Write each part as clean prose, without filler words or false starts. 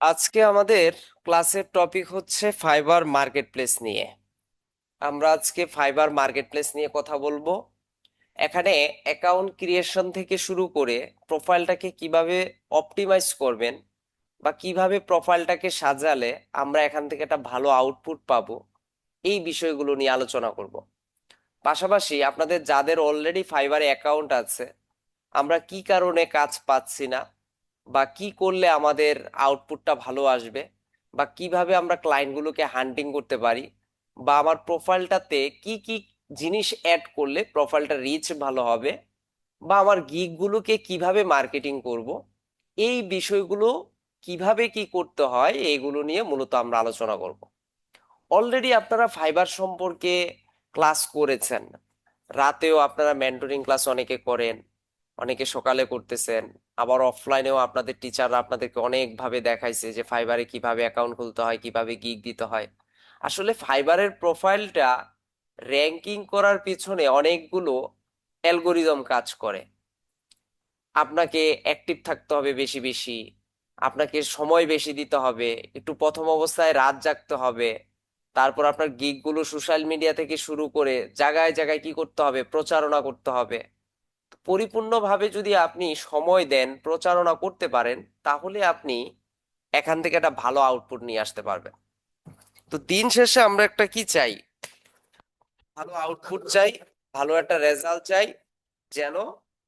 আজকে আমাদের ক্লাসের টপিক হচ্ছে ফাইবার মার্কেটপ্লেস নিয়ে। আমরা আজকে ফাইবার মার্কেটপ্লেস নিয়ে কথা বলবো। এখানে অ্যাকাউন্ট ক্রিয়েশন থেকে শুরু করে প্রোফাইলটাকে কিভাবে অপটিমাইজ করবেন বা কিভাবে প্রোফাইলটাকে সাজালে আমরা এখান থেকে একটা ভালো আউটপুট পাবো, এই বিষয়গুলো নিয়ে আলোচনা করব। পাশাপাশি আপনাদের যাদের অলরেডি ফাইবারে অ্যাকাউন্ট আছে, আমরা কি কারণে কাজ পাচ্ছি না, বা কি করলে আমাদের আউটপুটটা ভালো আসবে, বা কিভাবে আমরা ক্লায়েন্টগুলোকে হান্টিং করতে পারি, বা আমার প্রোফাইলটাতে কি কি জিনিস অ্যাড করলে প্রোফাইলটা রিচ ভালো হবে, বা আমার গিগগুলোকে কিভাবে মার্কেটিং করব, এই বিষয়গুলো কিভাবে কি করতে হয় এইগুলো নিয়ে মূলত আমরা আলোচনা করব। অলরেডি আপনারা ফাইবার সম্পর্কে ক্লাস করেছেন, রাতেও আপনারা মেন্টরিং ক্লাস অনেকে করেন, অনেকে সকালে করতেছেন, আবার অফলাইনেও আপনাদের টিচাররা আপনাদেরকে অনেকভাবে দেখাইছে যে ফাইবারে কিভাবে অ্যাকাউন্ট খুলতে হয়, কিভাবে গিগ দিতে হয়। আসলে ফাইবারের প্রোফাইলটা র্যাঙ্কিং করার পিছনে অনেকগুলো অ্যালগোরিদম কাজ করে। আপনাকে অ্যাক্টিভ থাকতে হবে বেশি বেশি, আপনাকে সময় বেশি দিতে হবে, একটু প্রথম অবস্থায় রাত জাগতে হবে, তারপর আপনার গিগ গুলো সোশ্যাল মিডিয়া থেকে শুরু করে জায়গায় জায়গায় কি করতে হবে, প্রচারণা করতে হবে। পরিপূর্ণভাবে যদি আপনি সময় দেন, প্রচারণা করতে পারেন, তাহলে আপনি এখান থেকে একটা ভালো আউটপুট নিয়ে আসতে পারবেন। তো দিন শেষে আমরা একটা কি চাই, ভালো আউটপুট চাই, ভালো একটা রেজাল্ট চাই, যেন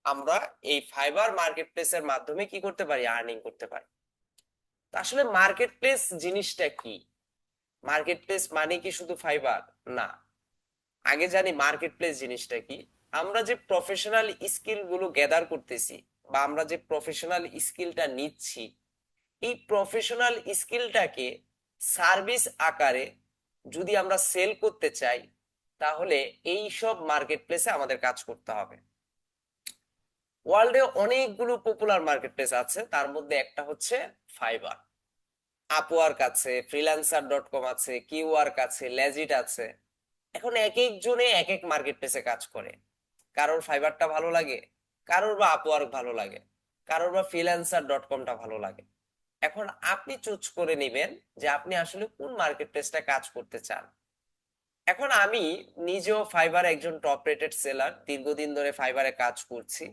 আমরা এই ফাইবার মার্কেটপ্লেসের মাধ্যমে কি করতে পারি, আর্নিং করতে পারি। তো আসলে মার্কেটপ্লেস জিনিসটা কি? মার্কেটপ্লেস মানে কি শুধু ফাইবার? না, আগে জানি মার্কেটপ্লেস জিনিসটা কি। আমরা যে প্রফেশনাল স্কিল গুলো গ্যাদার করতেছি, বা আমরা যে প্রফেশনাল স্কিলটা নিচ্ছি, এই প্রফেশনাল স্কিলটাকে সার্ভিস আকারে যদি আমরা সেল করতে চাই, তাহলে এই সব মার্কেটপ্লেসে আমাদের কাজ করতে হবে। ওয়ার্ল্ডে অনেকগুলো পপুলার মার্কেটপ্লেস আছে, তার মধ্যে একটা হচ্ছে ফাইবার। আপওয়ার্ক আছে, ফ্রিল্যান্সার.কম আছে, কিউওয়ার্ক আছে, লেজিট আছে। এখন এক একজনে এক এক মার্কেট প্লেসে কাজ করে। কারোর ফাইবারটা ভালো লাগে, কারোর বা আপওয়ার্ক ভালো লাগে, কারোর বা ফ্রিল্যান্সার.কমটা ভালো লাগে। এখন আপনি চুজ করে নেবেন যে আপনি আসলে কোন মার্কেট প্লেসটা কাজ করতে চান। এখন আমি নিজেও ফাইবার একজন টপ রেটেড সেলার, দীর্ঘদিন ধরে ফাইবারে কাজ করছি,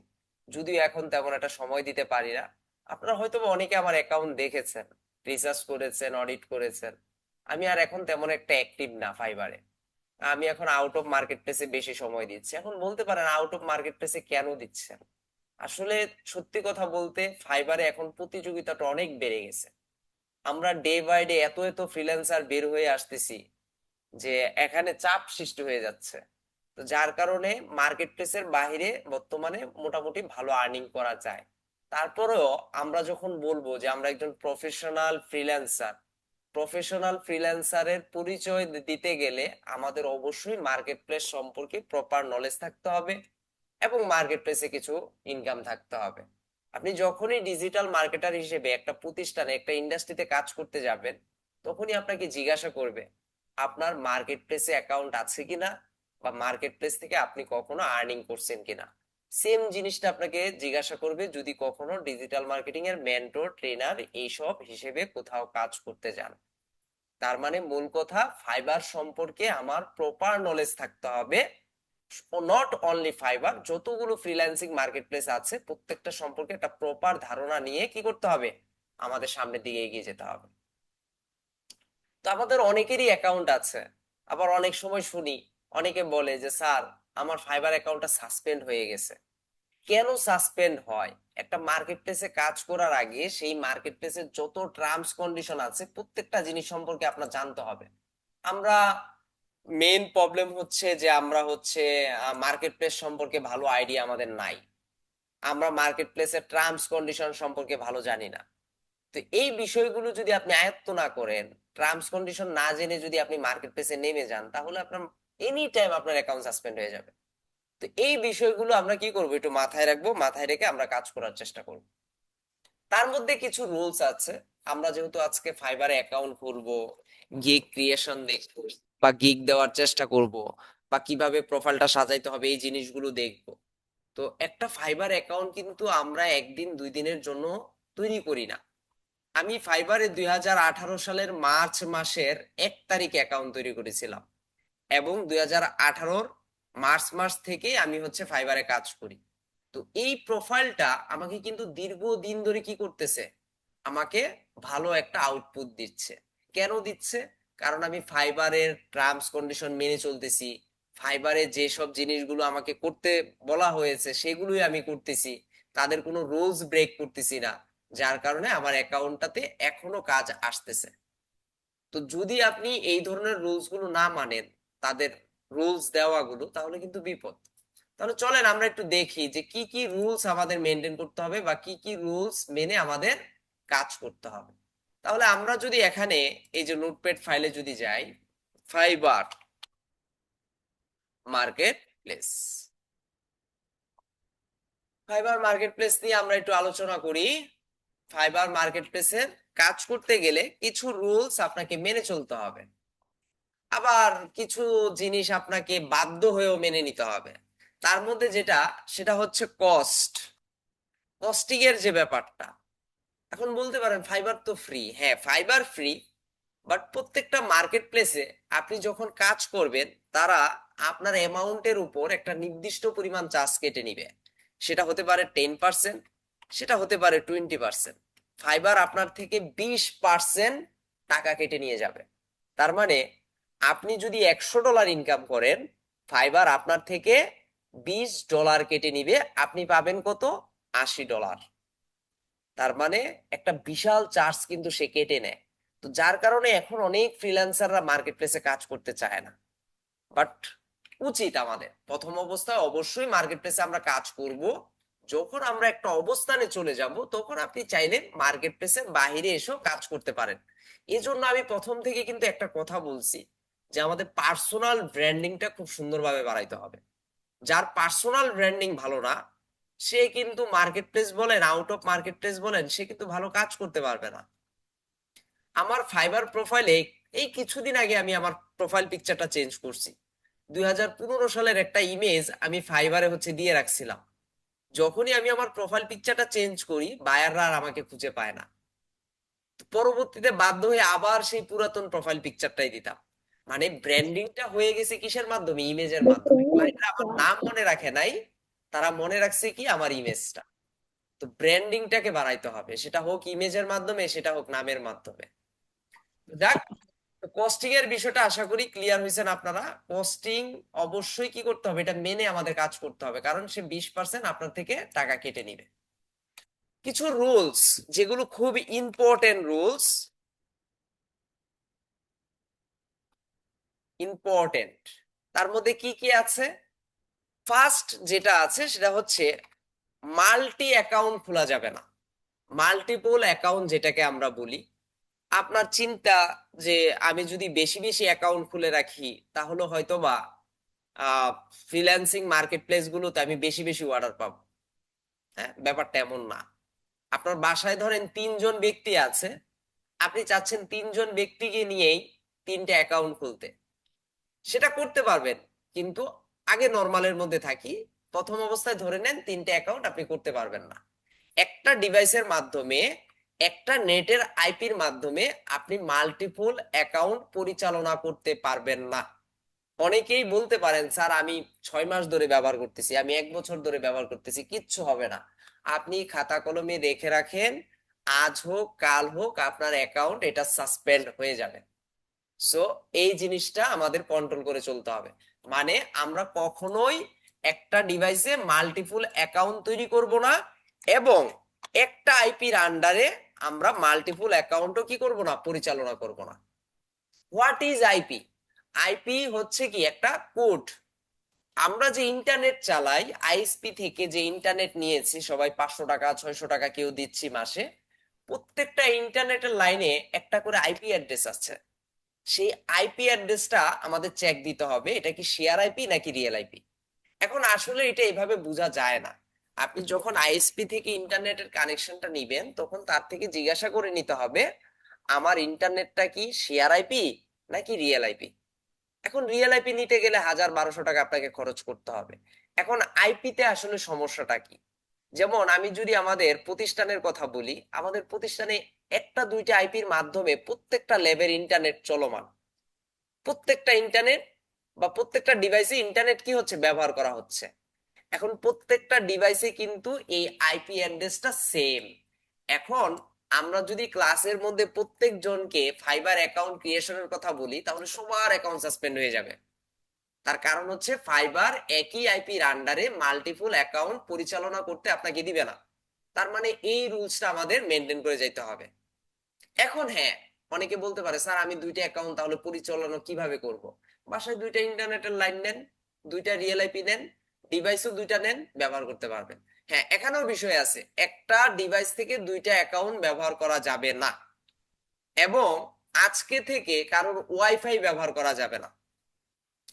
যদিও এখন তেমন একটা সময় দিতে পারি না। আপনারা হয়তো বা অনেকে আমার অ্যাকাউন্ট দেখেছেন, রিসার্চ করেছেন, অডিট করেছেন। আমি আর এখন তেমন একটা অ্যাক্টিভ না ফাইবারে। আমি এখন আউট অফ মার্কেট প্লেসে বেশি সময় দিচ্ছি। এখন বলতে পারেন আউট অফ মার্কেট প্লেসে কেন দিচ্ছেন? আসলে সত্যি কথা বলতে ফাইবারে এখন প্রতিযোগিতাটা অনেক বেড়ে গেছে। আমরা ডে বাই ডে এত এত ফ্রিল্যান্সার বের হয়ে আসতেছি যে এখানে চাপ সৃষ্টি হয়ে যাচ্ছে। তো যার কারণে মার্কেট প্লেসের বাইরে বর্তমানে মোটামুটি ভালো আর্নিং করা যায়। তারপরেও আমরা যখন বলবো যে আমরা একজন প্রফেশনাল ফ্রিল্যান্সার, প্রফেশনাল ফ্রিল্যান্সারের পরিচয় দিতে গেলে আমাদের অবশ্যই মার্কেট প্লেস সম্পর্কে প্রপার নলেজ থাকতে হবে, এবং মার্কেট প্লেসে কিছু ইনকাম থাকতে হবে। আপনি যখনই ডিজিটাল মার্কেটার হিসেবে একটা প্রতিষ্ঠানে, একটা ইন্ডাস্ট্রিতে কাজ করতে যাবেন, তখনই আপনাকে জিজ্ঞাসা করবে আপনার মার্কেট প্লেসে অ্যাকাউন্ট আছে কিনা, বা মার্কেট প্লেস থেকে আপনি কখনো আর্নিং করছেন কিনা। সেম জিনিসটা আপনাকে জিজ্ঞাসা করবে যদি কখনো ডিজিটাল মার্কেটিং এর মেন্টর, ট্রেনার এইসব হিসেবে কোথাও কাজ করতে যান। তার মানে মূল কথা, ফাইবার সম্পর্কে আমার প্রপার নলেজ থাকতে হবে। নট অনলি ফাইবার, যতগুলো ফ্রিল্যান্সিং মার্কেটপ্লেস আছে প্রত্যেকটা সম্পর্কে একটা প্রপার ধারণা নিয়ে কি করতে হবে, আমাদের সামনের দিকে এগিয়ে যেতে হবে। তো আমাদের অনেকেরই অ্যাকাউন্ট আছে, আবার অনেক সময় শুনি অনেকে বলে যে স্যার, আমার ফাইবার অ্যাকাউন্টটা সাসপেন্ড হয়ে গেছে। কেন সাসপেন্ড হয়? একটা মার্কেট প্লেসে কাজ করার আগে সেই মার্কেট প্লেসের যত টার্মস কন্ডিশন আছে প্রত্যেকটা জিনিস সম্পর্কে আপনার জানতে হবে। আমরা মেইন প্রবলেম হচ্ছে যে আমরা হচ্ছে মার্কেট প্লেস সম্পর্কে ভালো আইডিয়া আমাদের নাই। আমরা মার্কেট প্লেসের টার্মস কন্ডিশন সম্পর্কে ভালো জানি না। তো এই বিষয়গুলো যদি আপনি আয়ত্ত না করেন, টার্মস কন্ডিশন না জেনে যদি আপনি মার্কেট প্লেসে নেমে যান, তাহলে আপনার এনি টাইম আপনার অ্যাকাউন্ট সাসপেন্ড হয়ে যাবে। তো এই বিষয়গুলো আমরা কি করবো, একটু মাথায় রাখবো, মাথায় রেখে আমরা কাজ করার চেষ্টা করব। তার মধ্যে কিছু রুলস আছে। আমরা যেহেতু আজকে ফাইবারে অ্যাকাউন্ট খুলবো, গিগ ক্রিয়েশন দেখবো, বা গিগ দেওয়ার চেষ্টা করব, বা কিভাবে প্রোফাইলটা সাজাইতে হবে এই জিনিসগুলো দেখবো। তো একটা ফাইবার অ্যাকাউন্ট কিন্তু আমরা একদিন দুই দিনের জন্য তৈরি করি না। আমি ফাইবারে 2018 সালের মার্চ মাসের 1 তারিখে অ্যাকাউন্ট তৈরি করেছিলাম, এবং 2018 মার্চ মাস থেকে আমি হচ্ছে ফাইবারে কাজ করি। তো এই প্রোফাইলটা আমাকে কিন্তু দীর্ঘদিন ধরে কি করতেছে, আমাকে ভালো একটা আউটপুট দিচ্ছে। কেন দিচ্ছে? কারণ আমি ফাইবারের টার্মস কন্ডিশন মেনে চলতেছি, ফাইবারে যেসব জিনিসগুলো আমাকে করতে বলা হয়েছে সেগুলোই আমি করতেছি, তাদের কোনো রুলস ব্রেক করতেছি না, যার কারণে আমার অ্যাকাউন্টটাতে এখনো কাজ আসতেছে। তো যদি আপনি এই ধরনের রুলস গুলো না মানেন, তাদের রুলস দেওয়াগুলো, তাহলে কিন্তু বিপদ। তাহলে চলেন আমরা একটু দেখি যে কি কি রুলস আমাদের মেনটেন করতে হবে বা কি কি রুলস মেনে আমাদের কাজ করতে হবে। তাহলে আমরা যদি এখানে এই যে নোটপ্যাড ফাইলে যদি যাই, fibre market place, fibre market place নিয়ে আমরা একটু আলোচনা করি। ফাইবার মার্কেট প্লেসের কাজ করতে গেলে কিছু রুলস আপনাকে মেনে চলতে হবে, আবার কিছু জিনিস আপনাকে বাধ্য হয়েও মেনে নিতে হবে। তার মধ্যে যেটা, সেটা হচ্ছে কস্টিং এর যে ব্যাপারটা। এখন বলতে পারেন ফাইবার তো ফ্রি, হ্যাঁ ফাইবার ফ্রি, বাট প্রত্যেকটা মার্কেট প্লেসে আপনি যখন কাজ করবেন, তারা আপনার অ্যামাউন্টের উপর একটা নির্দিষ্ট পরিমাণ চার্জ কেটে নিবে। সেটা হতে পারে 10%, সেটা হতে পারে 20%। ফাইবার আপনার থেকে 20% টাকা কেটে নিয়ে যাবে। তার মানে আপনি যদি $100 ইনকাম করেন, ফাইবার আপনার থেকে $20 কেটে নিবে, আপনি পাবেন কত? $80। তার মানে একটা বিশাল চার্জ কিন্তু সে কেটে নেয়। তো যার কারণে এখন অনেক ফ্রিল্যান্সাররা মার্কেট প্লেসে কাজ করতে চায় না। বাট উচিত আমাদের প্রথম অবস্থায় অবশ্যই মার্কেট প্লেসে আমরা কাজ করব। যখন আমরা একটা অবস্থানে চলে যাব, তখন আপনি চাইলে মার্কেট প্লেসের বাইরে এসেও কাজ করতে পারেন। এই জন্য আমি প্রথম থেকে কিন্তু একটা কথা বলছি, যে আমাদের পার্সোনাল ব্র্যান্ডিংটা খুব সুন্দরভাবে বাড়াইতে হবে। যার পার্সোনাল ব্র্যান্ডিং ভালো না, সে কিন্তু মার্কেট প্লেস বলেন, আউট অফ মার্কেট প্লেস বলেন, সে কিন্তু ভালো কাজ করতে পারবে না। আমার ফাইবার প্রোফাইলে এই কিছুদিন আগে আমি আমার প্রোফাইল পিকচারটা চেঞ্জ করছি। 2015 সালের একটা ইমেজ আমি ফাইবারে হচ্ছে দিয়ে রাখছিলাম। যখনই আমি আমার প্রোফাইল পিকচারটা চেঞ্জ করি, বায়াররা আর আমাকে খুঁজে পায় না। তো পরবর্তীতে বাধ্য হয়ে আবার সেই পুরাতন প্রোফাইল পিকচারটাই দিতাম। মানে ব্র্যান্ডিংটা হয়ে গেছে কিসের মাধ্যমে? ইমেজের মাধ্যমে। ক্লায়েন্টরা আমার নাম মনে রাখে নাই, তারা মনে রাখছে কি? আমার ইমেজটা। তো ব্র্যান্ডিংটাকে বাড়াইতে হবে, সেটা হোক ইমেজের মাধ্যমে, সেটা হোক নামের মাধ্যমে। যাক, কস্টিং এর বিষয়টা আশা করি ক্লিয়ার হয়েছেন আপনারা। কস্টিং অবশ্যই কি করতে হবে, এটা মেনে আমাদের কাজ করতে হবে, কারণ সে 20% আপনার থেকে টাকা কেটে নিবে। কিছু রুলস যেগুলো খুব ইম্পর্টেন্ট রুলস, ইম্পর্টেন্ট, তার মধ্যে কি কি আছে? ফার্স্ট যেটা আছে সেটা হচ্ছে মাল্টি অ্যাকাউন্ট খোলা যাবে না। মাল্টিপল অ্যাকাউন্ট যেটাকে আমরা বলি, আপনার চিন্তা যে আমি যদি বেশি বেশি অ্যাকাউন্ট খুলে রাখি, তাহলে হয়তো বা ফ্রিল্যান্সিং মার্কেট প্লেস গুলোতে আমি বেশি বেশি অর্ডার পাবো। হ্যাঁ, ব্যাপারটা এমন না। আপনার বাসায় ধরেন 3 জন ব্যক্তি আছে, আপনি চাচ্ছেন 3 জন ব্যক্তিকে নিয়েই 3টে অ্যাকাউন্ট খুলতে, সেটা করতে পারবেন, কিন্তু আগে নর্মালের মধ্যে থাকি, প্রথম অবস্থায় ধরে নেন 3টে অ্যাকাউন্ট আপনি করতে পারবেন না। একটা ডিভাইসের মাধ্যমে, একটা নেটের আইপির মাধ্যমে আপনি মাল্টিপল অ্যাকাউন্ট পরিচালনা করতে পারবেন না। অনেকেই বলতে পারেন, স্যার আমি 6 মাস ধরে ব্যবহার করতেছি, আমি 1 বছর ধরে ব্যবহার করতেছি, কিচ্ছু হবে না। আপনি খাতা কলমে দেখে রাখেন, আজ হোক কাল হোক আপনার অ্যাকাউন্ট এটা সাসপেন্ড হয়ে যাবে। সো এই জিনিসটা আমাদের কন্ট্রোল করে চলতে হবে। মানে আমরা কখনোই একটা ডিভাইসে মাল্টিপল অ্যাকাউন্ট তৈরি করব না, এবং একটা আইপির আন্ডারে আমরা মাল্টিপল অ্যাকাউন্টও কি করব না, পরিচালনা করব না। What is IP? আইপি হচ্ছে কি একটা কোড। আমরা যে ইন্টারনেট চালাই, আইএসপি থেকে যে ইন্টারনেট নিয়েছি সবাই, 500 টাকা 600 টাকা কেউ দিচ্ছি মাসে, প্রত্যেকটা ইন্টারনেটের লাইনে একটা করে আইপি অ্যাড্রেস আছে। সেই আইপি অ্যাড্রেসটা আমাদের চেক দিতে হবে, এটা কি শেয়ার আইপি নাকি রিয়েল আইপি। এখন আসলে এটা এইভাবে বোঝা যায় না। আপনি যখন আইএসপি থেকে ইন্টারনেটের কানেকশনটা নিবেন, তখন তার থেকে জিজ্ঞাসা করে নিতে হবে, আমার ইন্টারনেটটা কি শেয়ার আইপি নাকি রিয়েল আইপি। এখন রিয়েল আইপি নিতে গেলে 1000 1200 টাকা আপনাকে খরচ করতে হবে। এখন আইপিতে আসলে সমস্যাটা কি? যেমন আমি যদি আমাদের প্রতিষ্ঠানের কথা বলি, আমাদের প্রতিষ্ঠানে একটা দুইটা আইপির মাধ্যমে প্রত্যেকটা ল্যাবের ইন্টারনেট চলমান। প্রত্যেকটা ইন্টারনেট বা প্রত্যেকটা ডিভাইসে ইন্টারনেট কি হচ্ছে, ব্যবহার করা হচ্ছে। এখন প্রত্যেকটা ডিভাইসে কিন্তু এই আইপি অ্যাড্রেসটা সেম। এখন আমরা যদি ক্লাসের মধ্যে প্রত্যেক জনকে ফাইবার অ্যাকাউন্ট ক্রিয়েশনের কথা বলি, তাহলে সবার অ্যাকাউন্ট সাসপেন্ড হয়ে যাবে। তার কারণ হচ্ছে ফাইবার একই আইপির আন্ডারে মাল্টিপল অ্যাকাউন্ট পরিচালনা করতে আপনাকে দিবে না। তার মানে এই রুলসটা আমাদের মেনটেন করে যাইতে হবে। এখন হ্যাঁ, অনেকে বলতে পারে স্যার আমি দুইটা অ্যাকাউন্ট তাহলে পরিচালনা কিভাবে করব? বাসায় দুইটা ইন্টারনেটের লাইন নেন, দুইটা রিয়েল আইপি নেন, ডিভাইসও দুইটা নেন, ব্যবহার করতে পারবেন। হ্যাঁ, এখানেও বিষয় আছে, একটা ডিভাইস থেকে দুইটা অ্যাকাউন্ট ব্যবহার করা যাবে না, এবং আজকে থেকে কারোর ওয়াইফাই ব্যবহার করা যাবে না।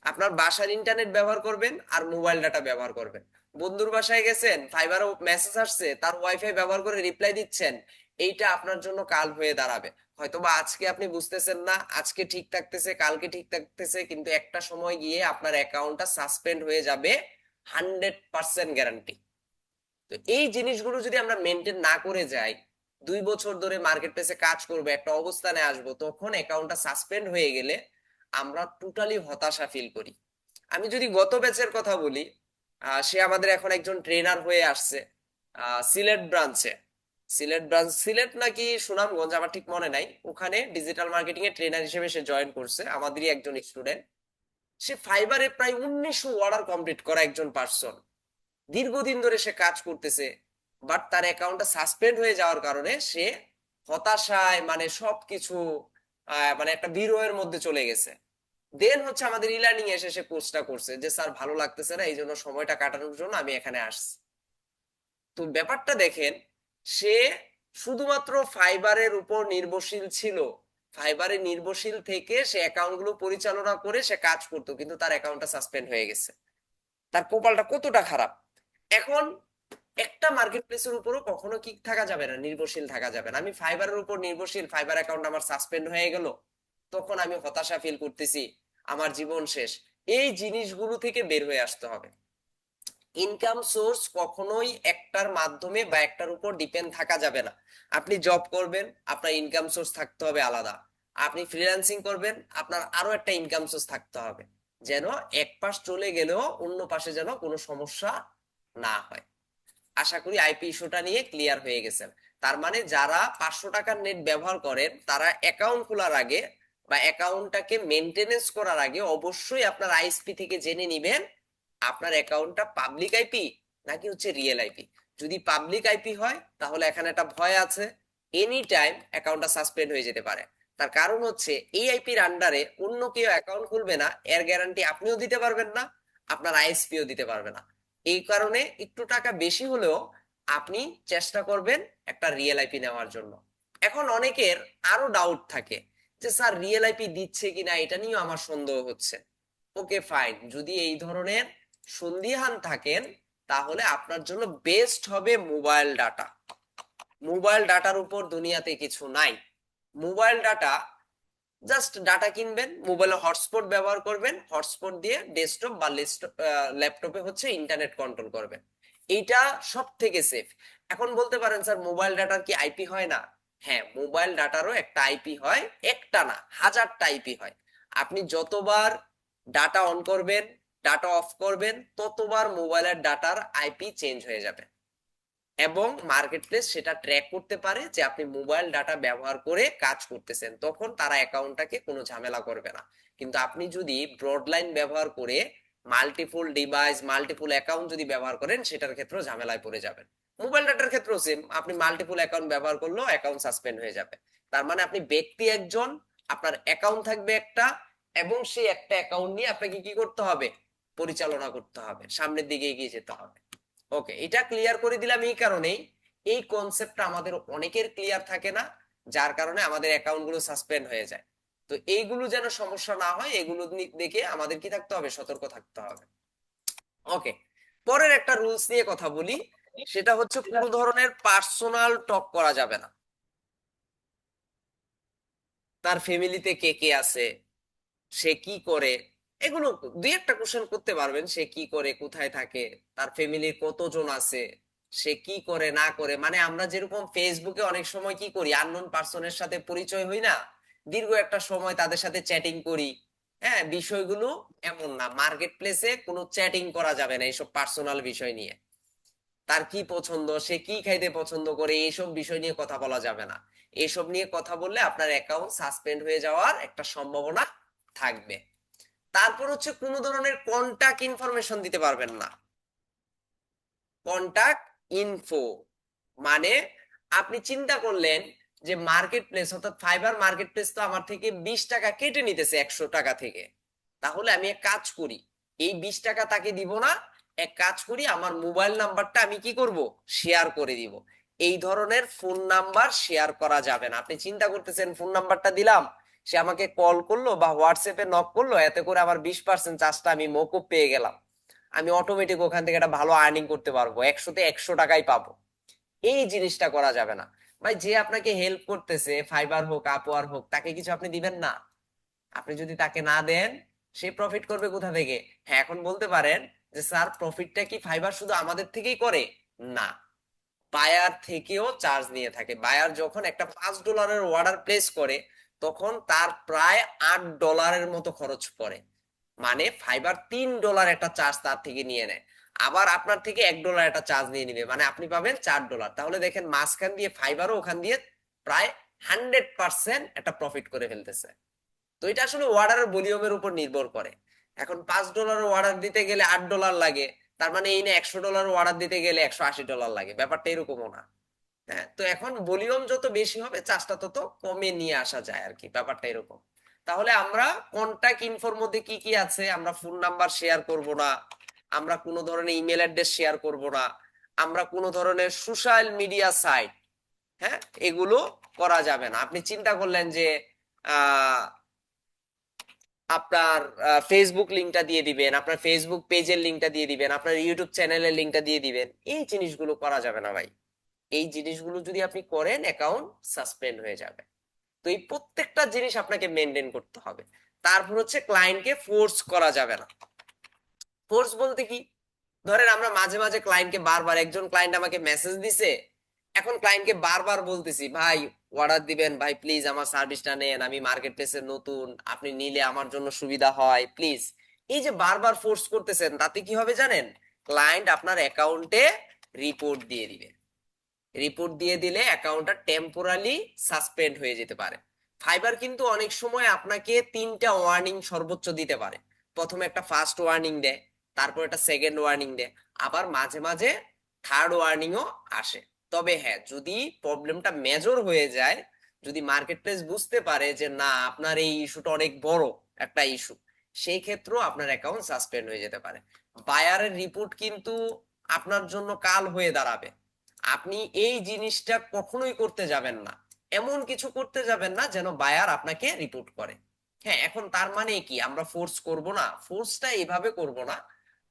আপনার বাসার ইন্টারনেট ব্যবহার করবেন আর মোবাইল ডাটা ব্যবহার করবেন। বন্ধুর বাসায় গেছেন, ফাইবারও মেসেজ আসছে, তার ওয়াইফাই ব্যবহার করে রিপ্লাই দিচ্ছেন, এইটা আপনার জন্য কাল হয়ে দাঁড়াবে। হয়তোবা আজকে আপনি বুঝতেছেন না, আজকে ঠিক থাকতেছে, কালকে ঠিক থাকতেছে, কিন্তু একটা সময় গিয়ে আপনার অ্যাকাউন্টটা সাসপেন্ড হয়ে যাবে, 100% গ্যারান্টি। তো এই জিনিসগুলো যদি আমরা মেনটেন না করে যাই, 2 বছর ধরে মার্কেট প্লেসে কাজ করবো, একটা অবস্থানে আসবো, তখন অ্যাকাউন্টটা সাসপেন্ড হয়ে গেলে আমরা টোটালি হতাশা ফিল করি। আমি যদি গত ব্যাচের কথা বলি, সে আমাদের এখন একজন ট্রেনার হয়ে আসছে সিলেট ব্রাঞ্চে। সিলেট নাকি সুনামগঞ্জ, আমার ঠিক মনে নাই, ওখানে ডিজিটাল মার্কেটিং এর ট্রেনার হিসেবে সে জয়েন করছে, আমাদেরই একজন স্টুডেন্ট। সে ফাইবারে প্রায় 1900 অর্ডার কমপ্লিট করা একজন পার্সন। দীর্ঘদিন ধরে সে কাজ করতেছে, বাট তার অ্যাকাউন্টটা সাসপেন্ড হয়ে যাওয়ার কারণে সে হতাশায়, মানে সবকিছু মানে একটা বিরহের মধ্যে চলে গেছে। দেন হচ্ছে আমাদের ইলার্নিং এসে সে কোর্সটা করছে যে স্যার ভালো লাগতেছে না, এই জন্য সময়টা কাটানোর জন্য আমি এখানে আসছি। তো ব্যাপারটা দেখেন, সে শুধুমাত্র ফাইবারের উপর নির্ভরশীল ছিল, ফাইবারে নির্ভরশীল থেকে সে অ্যাকাউন্ট গুলো পরিচালনা করে সে কাজ করতো, কিন্তু তার অ্যাকাউন্টটা সাসপেন্ড হয়ে গেছে। তার কপালটা কতটা খারাপ। এখন একটা মার্কেট প্লেসের উপরও কখনো কি থাকা যাবে না, নির্ভরশীল থাকা যাবে না। আমি ফাইবারের উপর নির্ভরশীল, ফাইবার অ্যাকাউন্ট আমার সাসপেন্ড হয়ে গেল, তখন আমি হতাশা ফিল করতেছি, আমার জীবন শেষ। এই জিনিসগুলো থেকে বের হয়ে আসতে হবে। ইনকাম সোর্স কখনোই একটার মাধ্যমে বা একটার উপর ডিপেন্ড থাকা যাবে না। আপনি জব করবেন, আপনার ইনকাম সোর্স থাকতে হবে আলাদা। আপনি ফ্রিল্যান্সিং করবেন, আপনার আরো একটা ইনকাম সোর্স থাকতে হবে, যেন এক পাশ চলে গেলেও অন্য পাশে যেন কোনো সমস্যা না হয়। আশা করি আইপি ইস্যুটা নিয়ে ক্লিয়ার হয়ে গেছেন। তার মানে যারা 500 টাকার নেট ব্যবহার করেন, তারা অ্যাকাউন্ট খোলার আগে বা অ্যাকাউন্টটাকে মেনটেনেন্স করার আগে অবশ্যই আপনার আইএসপি থেকে জেনে নিবেন আপনার অ্যাকাউন্টটা পাবলিক আইপি নাকি হচ্ছে রিয়েল আইপি। যদি পাবলিক আইপি হয়, তাহলে এখানে একটা ভয় আছে, এনি টাইম অ্যাকাউন্টটা সাসপেন্ড হয়ে যেতে পারে। তার কারণ হচ্ছে এই আইপির আন্ডারে অন্য কেউ অ্যাকাউন্ট খুলবে না, এর গ্যারান্টি আপনিও দিতে পারবেন না, আপনার আইএসপিও দিতে পারবে না। এই কারণে একটু টাকা বেশি হলেও আপনি চেষ্টা করবেন একটা রিয়েল আইপি নেওয়ার জন্য। এখন অনেকের আরো ডাউট থাকে যে স্যার রিয়েল আইপি দিচ্ছে কিনা, এটা নিয়েও আমার সন্দেহ হচ্ছে। ওকে ফাইন, যদি এই ধরনের সন্দিহান থাকেন, তাহলে আপনার জন্য বেস্ট হবে মোবাইল ডাটা। মোবাইল ডাটার উপর দুনিয়াতে কিছু নাই। মোবাইল ডাটা, জাস্ট ডাটা কিনবেন, মোবাইলে হটস্পট ব্যবহার করবেন, হটস্পট দিয়ে ডেস্কটপ বা ল্যাপটপে হচ্ছে ইন্টারনেট কন্ট্রোল করবেন। এইটা সব থেকে সেফ। এখন বলতে পারেন স্যার মোবাইল ডাটার কি আইপি হয় না? হ্যাঁ, মোবাইল ডাটারও একটা আইপি হয়, একটা না হাজারটা আইপি হয়। আপনি যতবার ডাটা অন করবেন, ডাটা অফ করবেন, ততবার মোবাইলের ডাটার আইপি চেঞ্জ হয়ে যাবে, এবং মার্কেট প্লেস সেটা ট্র্যাক করতে পারে যে আপনি মোবাইল ডাটা ব্যবহার করে কাজ করতেছেন, তখন তারা অ্যাকাউন্টটাকে কোনো ঝামেলা করবে না। কিন্তু আপনি যদি ব্রডলাইন ব্যবহার করে মাল্টিপল ডিভাইস, মাল্টিপল অ্যাকাউন্ট যদি ব্যবহার করেন, সেটার ক্ষেত্রেও ঝামেলায় পড়ে যাবেন। মোবাইল ডাটার ক্ষেত্রেও সেম, আপনি মাল্টিপল অ্যাকাউন্ট ব্যবহার করলেও অ্যাকাউন্ট সাসপেন্ড হয়ে যাবে। তার মানে আপনি ব্যক্তি একজন, আপনার অ্যাকাউন্ট থাকবে একটা, এবং সেই একটা অ্যাকাউন্ট নিয়ে আপনাকে কি করতে হবে, পরিচালনা করতে হবে, সামনের দিকে এগিয়ে যেতে হবে। ওকে, এটা ক্লিয়ার করে দিলাম এই কারণেই, এই কনসেপ্টটা আমাদের অনেকের ক্লিয়ার থাকে না, যার কারণে আমাদের অ্যাকাউন্ট গুলো সাসপেন্ড হয়ে যায়। তো এইগুলো যেন সমস্যা না হয়, এগুলো দেখে আমাদের কি থাকতে হবে, সতর্ক থাকতে হবে। ওকে, পরের একটা রুলস নিয়ে কথা বলি, সেটা হচ্ছে কোনো ধরনের পার্সোনাল টক করা যাবে না। তার ফ্যামিলিতে কে কে আছে, সে কি করে, এগুলো দুই একটা কোশ্চেন করতে পারবেন। সে কি করে, কোথায় থাকে, তার ফ্যামিলির কতজন আছে, সে কি করে না করে, মানে আমরা যেরকম ফেসবুকে অনেক সময় কি করি, আননোন পার্সনের সাথে পরিচয় হই না, দীর্ঘ একটা সময় তাদের সাথে চ্যাটিং করি। হ্যাঁ, বিষয়গুলো এমন না, মার্কেট প্লেসে কোনো চ্যাটিং করা যাবে না এইসব পার্সোনাল বিষয় নিয়ে। তার কি পছন্দ, সে কি খাইতে পছন্দ করে, এইসব বিষয় নিয়ে কথা বলা যাবে না। এইসব নিয়ে কথা বললে আপনার অ্যাকাউন্ট সাসপেন্ড হয়ে যাওয়ার একটা সম্ভাবনা থাকবে। তারপর হচ্ছে কোনো ধরনের কন্টাক্ট ইনফরমেশন দিতে পারবেন না। কন্টাক্ট ইনফো মানে আপনি চিন্তা করলেন যে মার্কেট প্লেস অর্থাৎ ফাইবার মার্কেট প্লেস তো আমার থেকে 20 টাকা কেটে নিতেছে 100 টাকা থেকে। তাহলে আমি এক কাজ করি, এই 20 টাকা তাকে দিব না, এক কাজ করি আমার মোবাইল নাম্বারটা আমি কি করব, শেয়ার করে দিব। এই ধরনের ফোন নাম্বার শেয়ার করা যাবে না। আপনি চিন্তা করতেছেন ফোন নাম্বারটা দিলাম, সে আমাকে কল করলো বা হোয়াটসঅ্যাপে নক করলো, এতে করে আমার 20% চার্জটা আমি মকুব পেয়ে গেলাম, আমি অটোমেটিক ওখান থেকে একটা ভালো আর্নিং করতে পারবো, 100তে 100 টাকাই পাবো। এই জিনিসটা করা যাবে না। ভাই, যে আপনাকে হেল্প করতেছে, ফাইবার হোক আপওয়ার হোক, তাকে কিছু আপনি দিবেন না? আপনি যদি তাকে না দেন, সে প্রফিট করবে কোথা থেকে? হ্যাঁ, এখন বলতে পারেন যে স্যার প্রফিটটা কি ফাইবার শুধু আমাদের থেকেই করে? না, বায়ার থেকেও চার্জ নিয়ে থাকে। বায়ার যখন একটা $5 অর্ডার প্লেস করে, তখন তার প্রায় $8 মতো খরচ পড়ে। মানে ফাইবার $3 একটা চার্জ তার থেকে নিয়ে নেয়, আবার আপনার থেকে $1 একটা চার্জ নিয়ে নিবে, মানে আপনি পাবেন $4। তাহলে দেখেন মাঝখান দিয়ে ফাইবারও ওখান দিয়ে প্রায় 100% একটা প্রফিট করে ফেলতেছে। তো এটা আসলে অর্ডারের ভলিউমের উপর নির্ভর করে। এখন $5 অর্ডার দিতে গেলে $8 লাগে, তার মানে এই না $100 অর্ডার দিতে গেলে $180 লাগে, ব্যাপারটা এরকমও না। হ্যাঁ, তো এখন ভলিউম যত বেশি হবে চার্জটা তত কমে নিয়ে আসা যায় আর কি, ব্যাপারটা এরকম। তাহলে আমরা কন্টাক্ট ইনফোর মধ্যে কি কি আছে, আমরা ফোন নাম্বার শেয়ার করব না, আমরা কোনো ধরনের ইমেল অ্যাড্রেস শেয়ার করব না, আমরা কোনো ধরনের সোশ্যাল মিডিয়া সাইট, হ্যাঁ, এগুলো করা যাবে না। আপনি চিন্তা করলেন যে আহ আপনার ফেসবুক লিংকটা দিয়ে দিবেন, আপনার ফেসবুক পেজের লিংকটা দিয়ে দিবেন, আপনার ইউটিউব চ্যানেলের লিংকটা দিয়ে দিবেন, এই জিনিসগুলো করা যাবে না ভাই। এই জিনিসগুলো যদি আপনি করেন, অ্যাকাউন্ট সাসপেন্ড হয়ে যাবে। তো এই প্রত্যেকটা জিনিস আপনাকে মেনটেন করতে হবে। তারপর হচ্ছে ক্লায়েন্টকে ফোর্স করা যাবে না। ফোর্স বলতে কি, ধরেন আমরা মাঝে মাঝে ক্লায়েন্টকে বারবার, একজন ক্লায়েন্ট আমাকে মেসেজ দিছে, এখন ক্লায়েন্টকে বারবার বলতেছি ভাই অর্ডার দিবেন, ভাই প্লিজ আমার সার্ভিসটা নেন, আমি মার্কেট প্লেসে নতুন, আপনি নিলে আমার জন্য সুবিধা হয় প্লিজ। এই যে বারবার ফোর্স করতেছেন, তাতে কি হবে জানেন? ক্লায়েন্ট আপনার অ্যাকাউন্টে রিপোর্ট দিয়ে দিবে। রিপোর্ট দিয়ে দিলে অ্যাকাউন্টটা টেম্পোরালি সাসপেন্ড হয়ে যেতে পারে। ফাইবার কিন্তু অনেক সময় আপনাকে 3টা ওয়ার্নিং সর্বোচ্চ দিতে পারে। প্রথমে একটা ফার্স্ট ওয়ার্নিং দেয়, তারপর একটা সেকেন্ড ওয়ার্নিং দেয়, আবার মাঝে মাঝে থার্ড ওয়ার্নিংও আসে। তবে হ্যাঁ, যদি প্রবলেমটা মেজর হয়ে যায়, যদি মার্কেট প্লেস বুঝতে পারে যে না আপনার এই ইস্যুটা অনেক বড় একটা ইস্যু, সেই ক্ষেত্রেও আপনার অ্যাকাউন্ট সাসপেন্ড হয়ে যেতে পারে। বায়ারের রিপোর্ট কিন্তু আপনার জন্য কাল হয়ে দাঁড়াবে। আপনি এই জিনিসটা কখনোই করতে যাবেন না, এমন কিছু করতে যাবেন না যেন বায়ার আপনাকে রিপোর্ট করে। হ্যাঁ, এখন তার মানে কি আমরা ফোর্স করব না? ফোর্সটা এইভাবে করব না,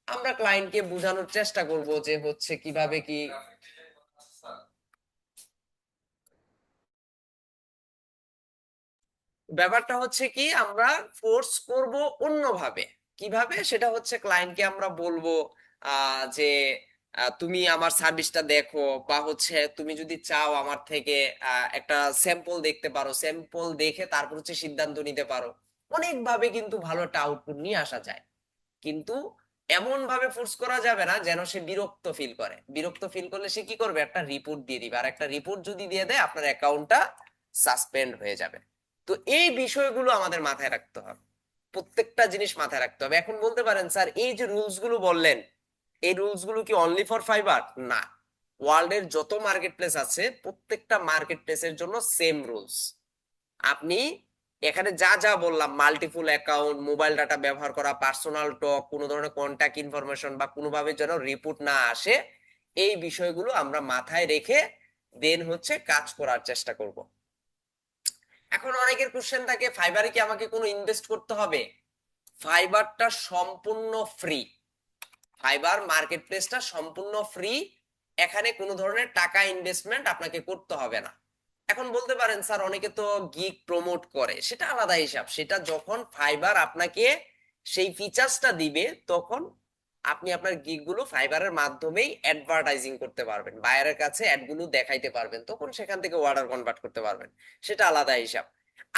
আমরা ক্লায়েন্টকে বোঝানোর চেষ্টা করব যে হচ্ছে কিভাবে কি। ব্যাপারটা হচ্ছে কি, আমরা ফোর্স করব অন্যভাবে। কিভাবে সেটা হচ্ছে, ক্লায়েন্টকে আমরা বলবো যে তুমি আমার সার্ভিসটা দেখো, বা হচ্ছে তুমি যদি চাও আমার থেকে একটা স্যাম্পল দেখতে পারো, স্যাম্পল দেখে তারপর হচ্ছে সিদ্ধান্ত নিতে পারো। অনেক ভাবে কিন্তু ভালো একটা আউটপুট নিয়ে আসা যায়। কিন্তু এমন ভাবে ফোর্স করা যাবে না যেন সে বিরক্ত ফিল করে। বিরক্ত ফিল করলে সে কি করবে, একটা রিপোর্ট দিয়ে দিবে, আর একটা রিপোর্ট যদি দিয়ে দেয় আপনার অ্যাকাউন্টটা সাসপেন্ড হয়ে যাবে। তো এই বিষয়গুলো আমাদের মাথায় রাখতে হবে, প্রত্যেকটা জিনিস মাথায় রাখতে হবে। এখন বলতে পারেন স্যার এই যে রুলস গুলো বললেন, এই রুলস গুলো কি অনলি ফর ফাইবার? না, ওয়ার্ল্ডের যত মার্কেট প্লেস আছে প্রত্যেকটা মার্কেট প্লেসের জন্য সেম রুলস। আপনি এখানে যা যা বললাম, মাল্টিপুল অ্যাকাউন্ট, মোবাইল ডাটা ব্যবহার করা, পার্সোনাল টক, কোনো ধরনের কন্ট্যাক্ট ইনফরমেশন বা কোনোভাবে যেন রিপোর্ট না আসে, এই বিষয়গুলো আমরা মাথায় রেখে দেন হচ্ছে কাজ করার চেষ্টা করব। এখন অনেকের কোশ্চেন থাকে ফাইবারে কি আমাকে কোনো ইনভেস্ট করতে হবে? ফাইবারটা সম্পূর্ণ ফ্রি, ফাইবার মার্কেট প্লেসটা সম্পূর্ণ ফ্রি, এখানে কোনো ধরনের টাকা ইনভেস্টমেন্ট আপনাকে করতে হবে না। এখন বলতে পারেন স্যার অনেকে তো গিগ প্রমোট করে, সেটা আলাদা হিসাব, সেটা যখন ফাইবার আপনাকে সেই ফিচার্সটা দিবে তখন আপনি আপনার গিগ গুলো ফাইবারের মাধ্যমেই অ্যাডভার্টাইজিং করতে পারবেন, বায়ারের কাছে অ্যাড গুলো দেখাইতে পারবেন, তখন সেখান থেকে অর্ডার কনভার্ট করতে পারবেন, সেটা আলাদা হিসাব।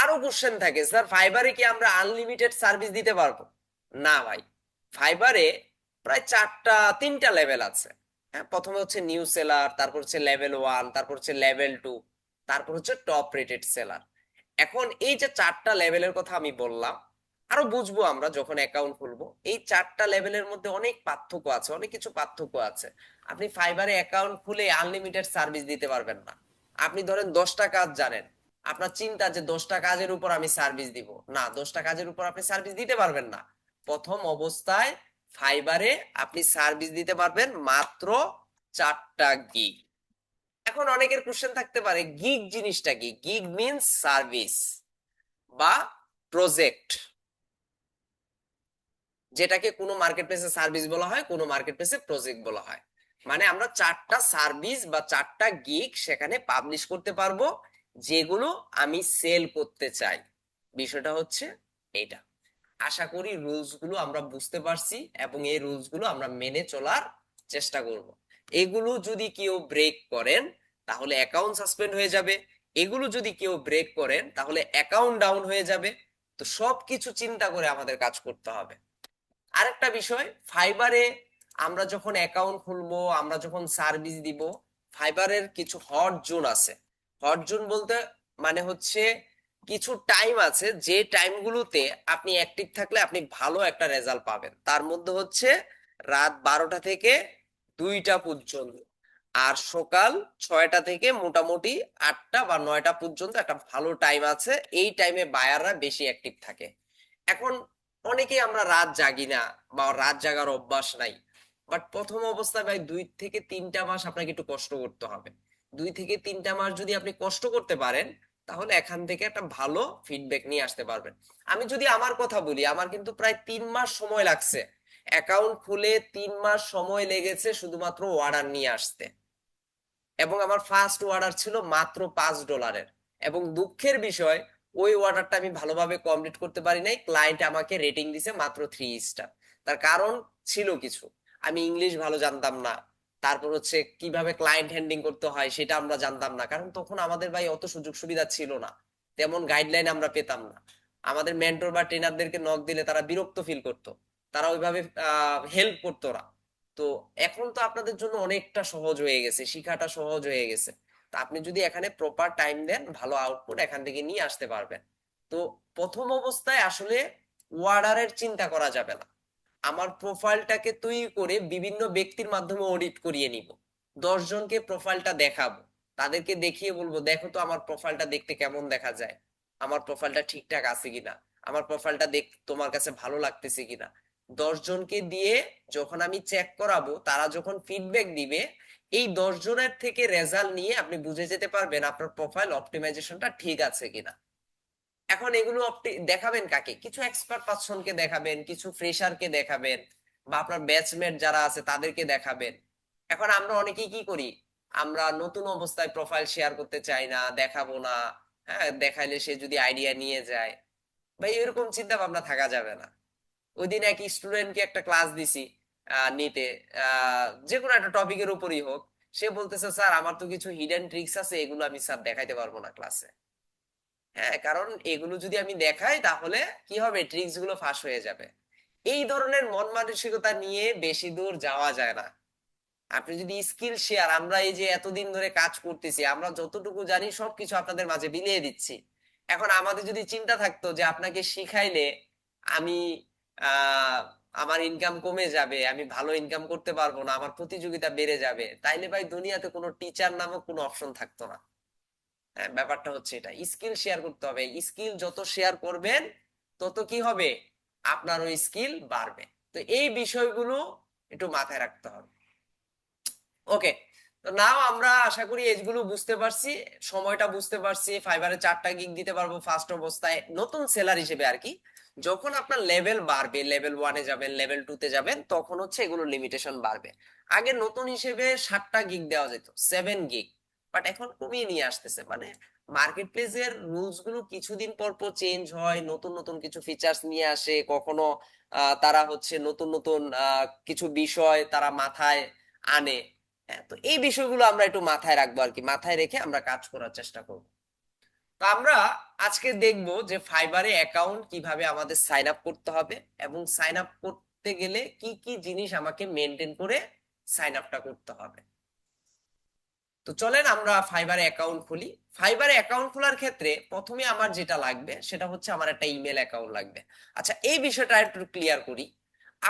আরো কোশ্চেন থাকে, স্যার ফাইবারে কি আমরা আনলিমিটেড সার্ভিস দিতে পারবো? না ভাই, ফাইবারে প্রায় তিনটা লেভেল আছে। হ্যাঁ, প্রথমে হচ্ছে নিউ সেলার, তারপর হচ্ছে লেভেল 1, তারপর হচ্ছে লেভেল 2, তারপর হচ্ছে টপ রেটেড সেলার। এখন এই যে চারটা লেভেলের কথা আমি বললাম, আরো বুঝবো আমরা যখন অ্যাকাউন্ট খুলবো, এই চারটা লেভেলের মধ্যে অনেক পার্থক্য আছে, অনেক কিছু পার্থক্য আছে। আপনি ফাইবারে অ্যাকাউন্ট খুলে আনলিমিটেড সার্ভিস দিতে পারবেন না। আপনি ধরেন 10টা কাজ জানেন, আপনার চিন্তা যে 10টা কাজের উপর আমি সার্ভিস দিব, না, 10টা কাজের উপর আপনি সার্ভিস দিতে পারবেন না। প্রথম অবস্থায় ফাইবারে আপনি সার্ভিস দিতে পারবেন মাত্র 4টা গিগ। এখন অনেকের কোশ্চেন থাকতে পারে, গিগ জিনিসটা কি? গিগ মিন্স সার্ভিস বা প্রজেক্ট, যেটাকে কোনো মার্কেট প্লেসে সার্ভিস বলা হয়, কোনো মার্কেট প্লেসে প্রজেক্ট বলা হয়। মানে আমরা 4টা সার্ভিস বা 4টা গিগ সেখানে পাবলিশ করতে পারবো, যেগুলো আমি সেল করতে চাই। বিষয়টা হচ্ছে এইটা। আশা করি রুলস গুলো আমরা বুঝতে পারছি, এবং এই রুলস গুলো আমরা মেনে চলার চেষ্টা করব। এগুলো যদি কেউ ব্রেক করেন তাহলে অ্যাকাউন্ট সাসপেন্ড হয়ে যাবে, এগুলো যদি কেউ ব্রেক করেন তাহলে অ্যাকাউন্ট ডাউন হয়ে যাবে। তো সবকিছু চিন্তা করে আমাদের কাজ করতে হবে। আরেকটা বিষয়, ফাইবারে আমরা যখন অ্যাকাউন্ট খুলবো, আমরা যখন সার্ভিস দিব, ফাইবারের কিছু হট জোন আছে। হট জোন বলতে মানে হচ্ছে কিছু টাইম আছে, যে টাইমগুলোতে আপনি অ্যাক্টিভ থাকলে আপনি ভালো একটা রেজাল্ট পাবেন। তার মধ্যে হচ্ছে রাত 12টা থেকে 2টা পর্যন্ত, আর সকাল 6টা থেকে মোটামুটি 8টা বা 9টা পর্যন্ত একটা ভালো টাইম আছে। এই টাইমে বায়াররা বেশি অ্যাক্টিভ থাকে। এখন অনেকেই আমরা রাত জাগি না, বা রাত জাগার অভ্যাস নাই, বাট প্রথম অবস্থায় ভাই 2 থেকে 3টা মাস আপনাকে একটু কষ্ট করতে হবে। 2 থেকে 3টা মাস যদি আপনি কষ্ট করতে পারেন, তাহলে এখান থেকে একটা ভালো ফিডব্যাক নিয়ে আসতে পারবেন। আমি যদি আমার কথা বলি, আমার কিন্তু প্রায় 3 মাস সময় লাগছে। অ্যাকাউন্ট খুলে 3 মাস সময় লেগেছে শুধুমাত্র অর্ডার নিয়ে আসতে, এবং আমার ফার্স্ট অর্ডার ছিল মাত্র $5। এবং দুঃখের বিষয়, ওই অর্ডারটা আমি ভালোভাবে কমপ্লিট করতে পারি নাই, ক্লায়েন্ট আমাকে রেটিং দিছে মাত্র 3 স্টার। তার কারণ ছিল কিছু, আমি ইংলিশ ভালো জানতাম না, তারপর হচ্ছে কিভাবে ক্লায়েন্ট হ্যান্ডলিং করতে হয় সেটা আমরা জানতাম না, কারণ তখন আমাদের ভাই অত সুযোগ সুবিধা ছিল না, তেমন গাইডলাইন আমরা পেতাম না। আমাদের মেন্টর বা ট্রেনারদেরকে নক দিলে তারা বিরক্ত ফিল করতো, তারা ওইভাবে হেল্প করতো না। তো এখন তো আপনাদের জন্য অনেকটা সহজ হয়ে গেছে, শিখাটা সহজ হয়ে গেছে। তা আপনি যদি এখানে প্রপার টাইম দেন, ভালো আউটপুট এখান থেকে নিয়ে আসতে পারবেন। তো প্রথম অবস্থায় আসলে ওয়ার্ডারের চিন্তা করা যাবে না। আমার প্রোফাইলটাকে তৈরি করে বিভিন্ন ব্যক্তির মাধ্যমে অডিট করিয়ে নিব, 10 জনকে প্রোফাইলটা দেখাবো, তাদেরকে দেখিয়ে বলবো, দেখো তো আমার প্রোফাইলটা দেখতে কেমন দেখা যায়, আমার প্রোফাইলটা ঠিকঠাক আছে কিনা, আমার প্রোফাইলটা দেখ তোমার কাছে ভালো লাগতেছে কিনা। 10 জনকে দিয়ে যখন আমি চেক করাবো, তারা যখন ফিডব্যাক দিবে, এই 10 জনের থেকে রেজাল্ট নিয়ে আপনি বুঝে যেতে পারবেন আপনার প্রোফাইল অপটিমাইজেশনটা ঠিক আছে কিনা। এখন এগুলো দেখাবেন কাকে? কিছু এক্সপার্ট পার্সনকে দেখাবেন, কিছু ফ্রেশারকে দেখাবেন, বা আপনার ব্যাচমেট যারা আছে তাদেরকে দেখাবেন। এখন আমরা অনেকেই কি করি, আমরা নতুন অবস্থায় প্রোফাইল শেয়ার করতে চাই না, দেখাবো না। হ্যাঁ, দেখাইলে সে যদি আইডিয়া নিয়ে যায়, ভাই এরকম চিন্তা ভাবনা থাকা যাবে না। ওই দিন এক স্টুডেন্টকে একটা ক্লাস দিছি, নিতে, যে কোনো একটা টপিকের উপরই হোক। সে বলতেছে, স্যার আমার তো কিছু হিডেন ট্রিক্স আছে, এগুলো আমি স্যার দেখাইতে পারবো না ক্লাসে। হ্যাঁ, কারণ এগুলো যদি আমি দেখাই তাহলে কি হবে, ট্রিক্স গুলো ফাঁস হয়ে যাবে। এই ধরনের মন মানসিকতা নিয়ে বেশি দূর যাওয়া যায় না। আপনি যদি স্কিল শেয়ার, আমরা এই যে এতদিন ধরে কাজ করতেছি, আমরা যতটুকু জানি সবকিছু আপনাদের মাঝে বিলিয়ে দিচ্ছি। এখন আমাদের যদি চিন্তা থাকতো যে আপনাকে শিখাইলে আমি আহ আমার ইনকাম কমে যাবে, আমি ভালো ইনকাম করতে পারবো না, আমার প্রতিযোগিতা বেড়ে যাবে, তাইলে ভাই দুনিয়াতে কোনো টিচার নামক কোনো অপশন থাকতো না। হ্যাঁ, ব্যাপারটা হচ্ছে এটা, স্কিল শেয়ার করতে হবে। স্কিল যত শেয়ার করবেন, তত কি হবে, আপনার ওই স্কিল বাড়বে। তো এই বিষয়গুলো একটু মাথায় রাখতে হবে। ওকে, তো নাও আমরা আশা করি এগুলো বুঝতে পারছি, সময়টা বুঝতে পারছি। ফাইবারে 4টা গিগ দিতে পারবো ফার্স্ট অবস্থায় নতুন সেলার হিসেবে আর কি। যখন আপনার লেভেল বাড়বে, লেভেল 1-এ যাবেন, লেভেল 2-তে যাবেন, তখন হচ্ছে এগুলো লিমিটেশন বাড়বে। আগে নতুন হিসেবে 7টা গিগ দেওয়া যেত, 7 গিগ, বাট এখন কমিয়ে নিয়ে আসতেছে। মানে মার্কেট প্লেসের রুলস গুলো কিছুদিন পর পর চেঞ্জ হয়, নতুন নতুন কিছু ফিচার্স নিয়ে আসে, কখনো তারা হচ্ছে নতুন নতুন কিছু বিষয় তারা মাথায় আনে। হ্যাঁ, তো এই বিষয়গুলো আমরা একটু মাথায় রাখবো আর কি, মাথায় রেখে আমরা কাজ করার চেষ্টা করব। তো আমরা আজকে দেখব যে ফাইবারে অ্যাকাউন্ট কিভাবে আমাদের সাইন আপ করতে হবে, এবং সাইন আপ করতে গেলে কি কি জিনিস আমাকে মেনটেন করে সাইন আপটা করতে হবে। তো চলেন আমরা ফাইবারে অ্যাকাউন্ট খুলি। ফাইবারে অ্যাকাউন্ট খোলার ক্ষেত্রে প্রথমে আমার যেটা লাগবে সেটা হচ্ছে আমার একটা ইমেল অ্যাকাউন্ট লাগবে। আচ্ছা, এই বিষয়টা একটু ক্লিয়ার করি।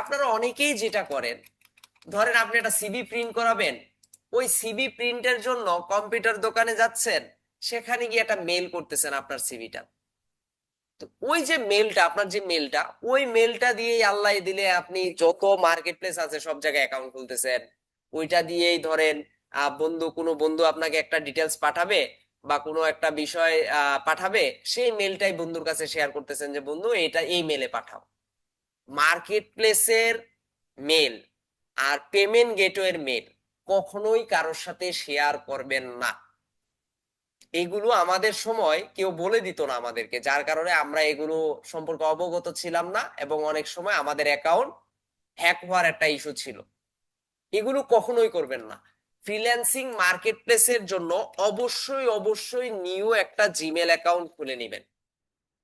আপনারা অনেকেই যেটা করেন, ধরেন আপনি একটা সিভি প্রিন্ট করাবেন, ওই সিভি প্রিন্টের জন্য কম্পিউটার দোকানে যাচ্ছেন, সেখানে গিয়ে একটা মেল করতেছেন আপনার সিভিটা। তো ওই যে মেলটা, আপনার যে মেলটা, ওই মেলটা দিয়েই আল্লাহ দিলে আপনি যত মার্কেট প্লেস আছে সব জায়গায় অ্যাকাউন্ট খুলতেছেন। ওইটা দিয়েই ধরেন কোনো বন্ধু আপনাকে একটা ডিটেলস পাঠাবে বা কোনো একটা বিষয় পাঠাবে, সেই মেলটাই বন্ধুর কাছে শেয়ার করতেছেন যে বন্ধু এটা এই মেলে পাঠাও। মার্কেট প্লেসের মেল আর পেমেন্ট গেটওয়ের মেল কখনোই কারোর সাথে শেয়ার করবেন না। এগুলো আমাদের সময় কেউ বলে দিত না আমাদেরকে, যার কারণে আমরা এগুলো সম্পর্কে অবগত ছিলাম না, এবং অনেক সময় আমাদের অ্যাকাউন্ট হ্যাক হওয়ার একটা ইস্যু ছিল। এগুলো কখনোই করবেন না। ফ্রিল্যান্সিং মার্কেট প্লেসের জন্য অবশ্যই অবশ্যই নিউ একটা জিমেল অ্যাকাউন্ট খুলে নেবেন।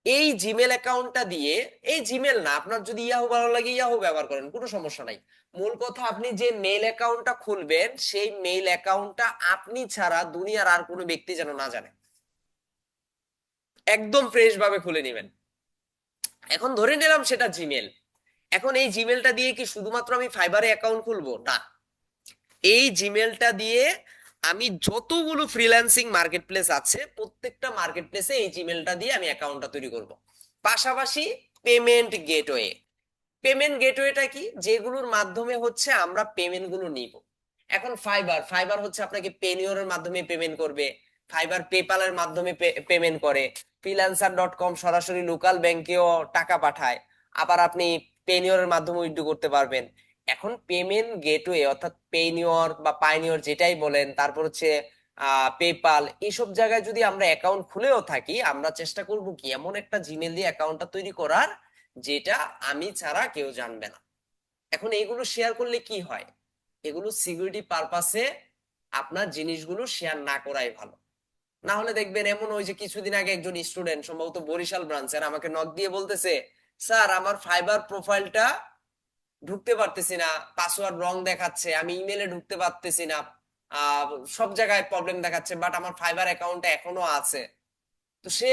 এই জিমেল অ্যাকাউন্টটা দিয়ে, এই জিমেল না, আপনার যদি ইয়াহু ভালো লাগে ইয়াহু ব্যবহার করেন, কোনো সমস্যা নাই। মূল কথা, আপনি যে মেল অ্যাকাউন্টটা খুলবেন সেই মেল অ্যাকাউন্টটা আপনি ছাড়া দুনিয়ার আর কোনো ব্যক্তি যেন না জানে। একদম ফ্রেশ ভাবে খুলে নেবেন। এখন ধরে নিলাম সেটা জিমেল। এখন এই জিমেলটা দিয়ে কি শুধুমাত্র আমি ফাইবারে অ্যাকাউন্ট খুলবো? না, এই জিমেলটা দিয়ে আমি যতগুলো ফ্রিল্যান্সিং মার্কেট প্লেস আছে প্রত্যেকটা মার্কেট প্লেসে এই জিমেলটা দিয়ে আমি অ্যাকাউন্টটা তৈরি করব। পাশাপাশি পেমেন্ট গেটওয়ে। পেমেন্ট গেটওয়েটা কি? যেগুলোর মাধ্যমে হচ্ছে আমরা পেমেন্ট গুলো নিব। এখন ফাইবার, ফাইবার হচ্ছে আপনাকে পেনিওরের মাধ্যমে পেমেন্ট করবে। ফাইবার পেপালের মাধ্যমে পেমেন্ট করে। ফ্রিল্যান্সার.কম সরাসরি লোকাল ব্যাংকেও টাকা পাঠায়। আবার আপনি পেনিওরের মাধ্যমে উইথড্র করতে পারবেন। এখন পেমেন্ট গেটওয়ে অর্থাৎ পেনিওর বা পাইনিওর যেটাই বলেন, তারপর হচ্ছে পেপাল, এইসব জায়গায় যদি আমরা অ্যাকাউন্ট খুলেও থাকি, আমরা চেষ্টা করব কি এমন একটা জিমেল দিয়ে অ্যাকাউন্টটা তৈরি করার যেটা আমি ছাড়া কেউ জানবে না। এখন এইগুলো শেয়ার করলে কি হয়? এগুলো সিকিউরিটি পারপাসে আপনার জিনিসগুলো শেয়ার না করাই ভালো। না হলে দেখবেন এমন, ওই যে কিছুদিন আগে একজন স্টুডেন্ট সম্ভবত বরিশাল ব্রাঞ্চের আমাকে নক দিয়ে বলতেছে, স্যার আমার ফাইবার প্রোফাইলটা ঢুকতে পারতেছি না, পাসওয়ার্ড রং দেখাচ্ছে, আমি ইমেলে ঢুকতে পারতেছি না, আহ সব জায়গায় প্রবলেম দেখাচ্ছে, বাট আমার ফাইবার অ্যাকাউন্টে এখনো আছে। তো সে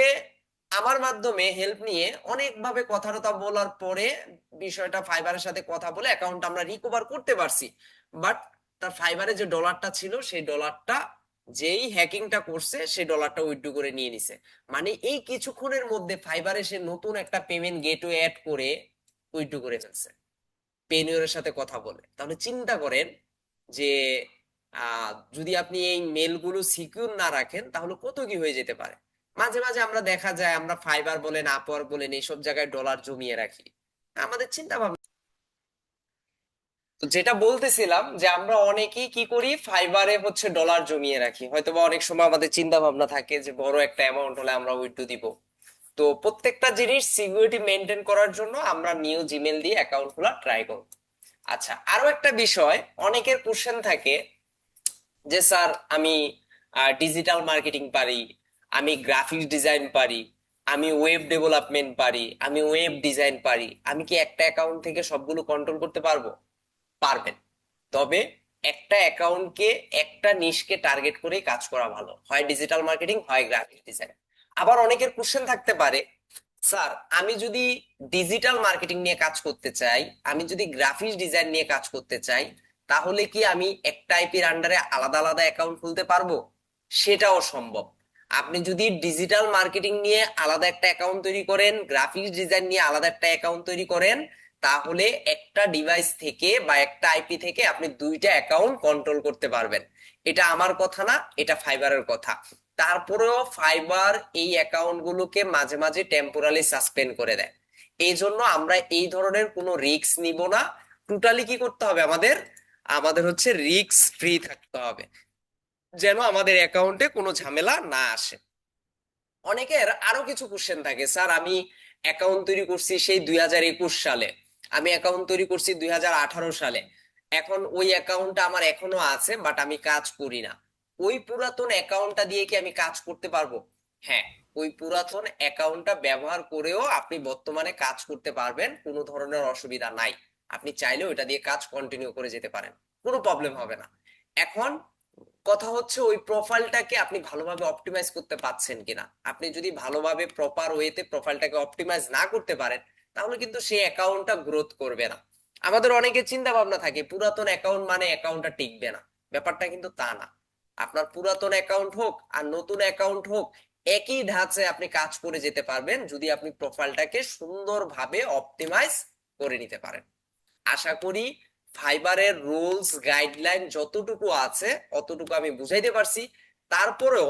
আমার মাধ্যমে হেল্প নিয়ে অনেকভাবে কথা টথা বলার পরে বিষয়টা ফাইবারের সাথে কথা বলে অ্যাকাউন্ট আমরা রিকভার করতে পারছি। বাট তার ফাইবারে যে ডলারটা ছিল সেই ডলারটা, যেই হ্যাকিংটা করছে সেই ডলারটা উইথড্র করে নিয়ে নিছে। মানে এই কিছুক্ষণের মধ্যে ফাইবারে সে নতুন একটা পেমেন্ট গেটওয়ে অ্যাড করে উইথড্র করে ফেলছে পেনিয়রের সাথে কথা বলে। তাহলে চিন্তা করেন যে যদি আপনি এই মেলগুলো সিকিউর না রাখেন তাহলে কত কি হয়ে যেতে পারে। মাঝে মাঝে আমরা দেখা যায় আমরা ফাইবার বলেন আপওয়ার্ক বলেন এইসব জায়গায় ডলার জমিয়ে রাখি। আমাদের চিন্তা ভাবনা, তো যেটা বলতেছিলাম যে আমরা অনেকেই কি করি, ফাইবারে হচ্ছে ডলার জমিয়ে রাখি। হয়তোবা অনেক সময় আমাদের চিন্তা ভাবনা থাকে যে বড় একটা অ্যামাউন্ট হলে আমরা উইথড্র দিব। তো প্রত্যেকটা জিনিস সিকিউরিটি মেনটেন করার জন্য আমরা নিউ জিমেল দিয়ে অ্যাকাউন্ট খোলা ট্রাই করব। আচ্ছা, আরো একটা বিষয়, অনেকের কোশ্চেন থাকে যে স্যার আমি ডিজিটাল মার্কেটিং পারি, আমি গ্রাফিক্স ডিজাইন পারি, আমি ওয়েব ডেভেলপমেন্ট পারি, আমি ওয়েব ডিজাইন পারি, আমি কি একটা অ্যাকাউন্ট থেকে সবগুলো কন্ট্রোল করতে পারবো? পারবেন। তবে একটা অ্যাকাউন্টকে, একটা নিশকে টার্গেট করেই কাজ করা ভালো, হয় ডিজিটাল মার্কেটিং হয় গ্রাফিক্স ডিজাইন। আবার অনেকের কোশ্চেন থাকতে পারে, স্যার আমি যদি ডিজিটাল মার্কেটিং নিয়ে কাজ করতে চাই, আমি যদি গ্রাফিক্স ডিজাইন নিয়ে কাজ করতে চাই, তাহলে কি আমি একটা আইপির আন্ডারে আলাদা আলাদা অ্যাকাউন্ট খুলতে পারবো? সেটাও সম্ভব। আপনি যদি ডিজিটাল মার্কেটিং নিয়ে আলাদা একটা অ্যাকাউন্ট তৈরি করেন, গ্রাফিক্স ডিজাইন নিয়ে আলাদা একটা অ্যাকাউন্ট তৈরি করেন, তাহলে একটা ডিভাইস থেকে বা একটা আইপি থেকে আপনি দুইটা অ্যাকাউন্ট কন্ট্রোল করতে পারবেন। এটা আমার কথা না, এটা ফাইবারের কথা। তারপরেও ফাইবার এই অ্যাকাউন্ট গুলোকে মাঝে মাঝে টেম্পোরালি সাসপেন্ড করে দেয়। এই জন্য আমরা এই ধরনের কোনো রিস্ক নিব না। টোটালি কি করতে হবে আমাদের? আমাদের হচ্ছে রিস্ক ফ্রি থাকতে হবে, যেন আমাদের অ্যাকাউন্টে কোনো ঝামেলা না আসে। অনেকের আরো কিছু কোশ্চেন থাকে, স্যার আমি অ্যাকাউন্ট তৈরি করছি সেই 2021 সালে, আমি অ্যাকাউন্ট তৈরি করছি 2018 সালে, এখন ওই অ্যাকাউন্টটা আমার এখনো আছে বাট আমি কাজ করি না, ওই পুরাতন অ্যাকাউন্টটা দিয়ে কি আমি কাজ করতে পারবো? হ্যাঁ, ওই পুরাতন অ্যাকাউন্টটা ব্যবহার করেও আপনি বর্তমানে কাজ করতে পারবেন, কোনো ধরনের অসুবিধা নাই। আপনি চাইলে ওইটা দিয়ে কাজ কন্টিনিউ করে যেতে পারেন, কোনো প্রবলেম হবে না। এখন কথা হচ্ছে ওই প্রোফাইলটাকে আপনি ভালোভাবে অপটিমাইজ করতে পারছেন কিনা। আপনি যদি ভালোভাবে প্রপার ওয়েতে প্রোফাইলটাকে অপটিমাইজ না করতে পারেন, তাহলে কিন্তু সেই অ্যাকাউন্টটা গ্রোথ করবে না। আমাদের অনেকের চিন্তা ভাবনা থাকে পুরাতন অ্যাকাউন্ট মানে অ্যাকাউন্টটা টিকবে না, ব্যাপারটা কিন্তু তা না। আপনার পুরাতন অ্যাকাউন্ট হোক আর নতুন অ্যাকাউন্ট হোক, একই ধাঁচে আপনি কাজ করে যেতে পারবেন যদি আপনি প্রোফাইলটাকে সুন্দরভাবে অপটিমাইজ করে নিতে পারেন। আশা করি ফাইবারের রুলস গাইডলাইন যতটুকু আছে অতটুকু আমি বুঝাইতে পারছি। তারপরেও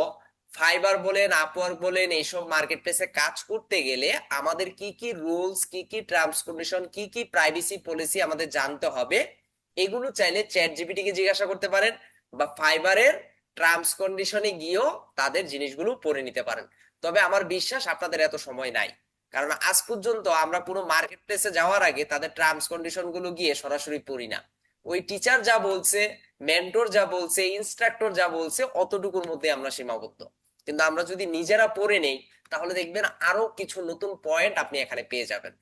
ফাইবার বলেন আপওয়ার্ক বলেন এইসব মার্কেট প্লেসে কাজ করতে গেলে আমাদের কি কি রুলস, কি কি টার্মস কন্ডিশন, কি কি প্রাইভেসি পলিসি আমাদের জানতে হবে, এগুলো চাইলে চ্যাট জিপিটি কে জিজ্ঞাসা করতে পারেন, বা ফাইবারের টার্মস কন্ডিশনে গিয়েও তাদের জিনিসগুলো পড়ে নিতে পারেন। তবে আমার বিশ্বাস আপনাদের এত সময় নাই, কারণ আজ পর্যন্ত আমরা পুরো মার্কেট প্লেসে যাওয়ার আগে তাদের টার্মস কন্ডিশন গুলো গিয়ে সরাসরি পড়ি না। ওই টিচার যা বলছে, মেন্টর যা বলছে, ইনস্ট্রাক্টর যা বলছে অতটুকুর মধ্যে আমরা সীমাবদ্ধ। কিন্তু আমরা যদি নিজেরা পড়ে নেই, তাহলে দেখবেন আরো কিছু নতুন পয়েন্ট আপনি এখানে পেয়ে যাবেন।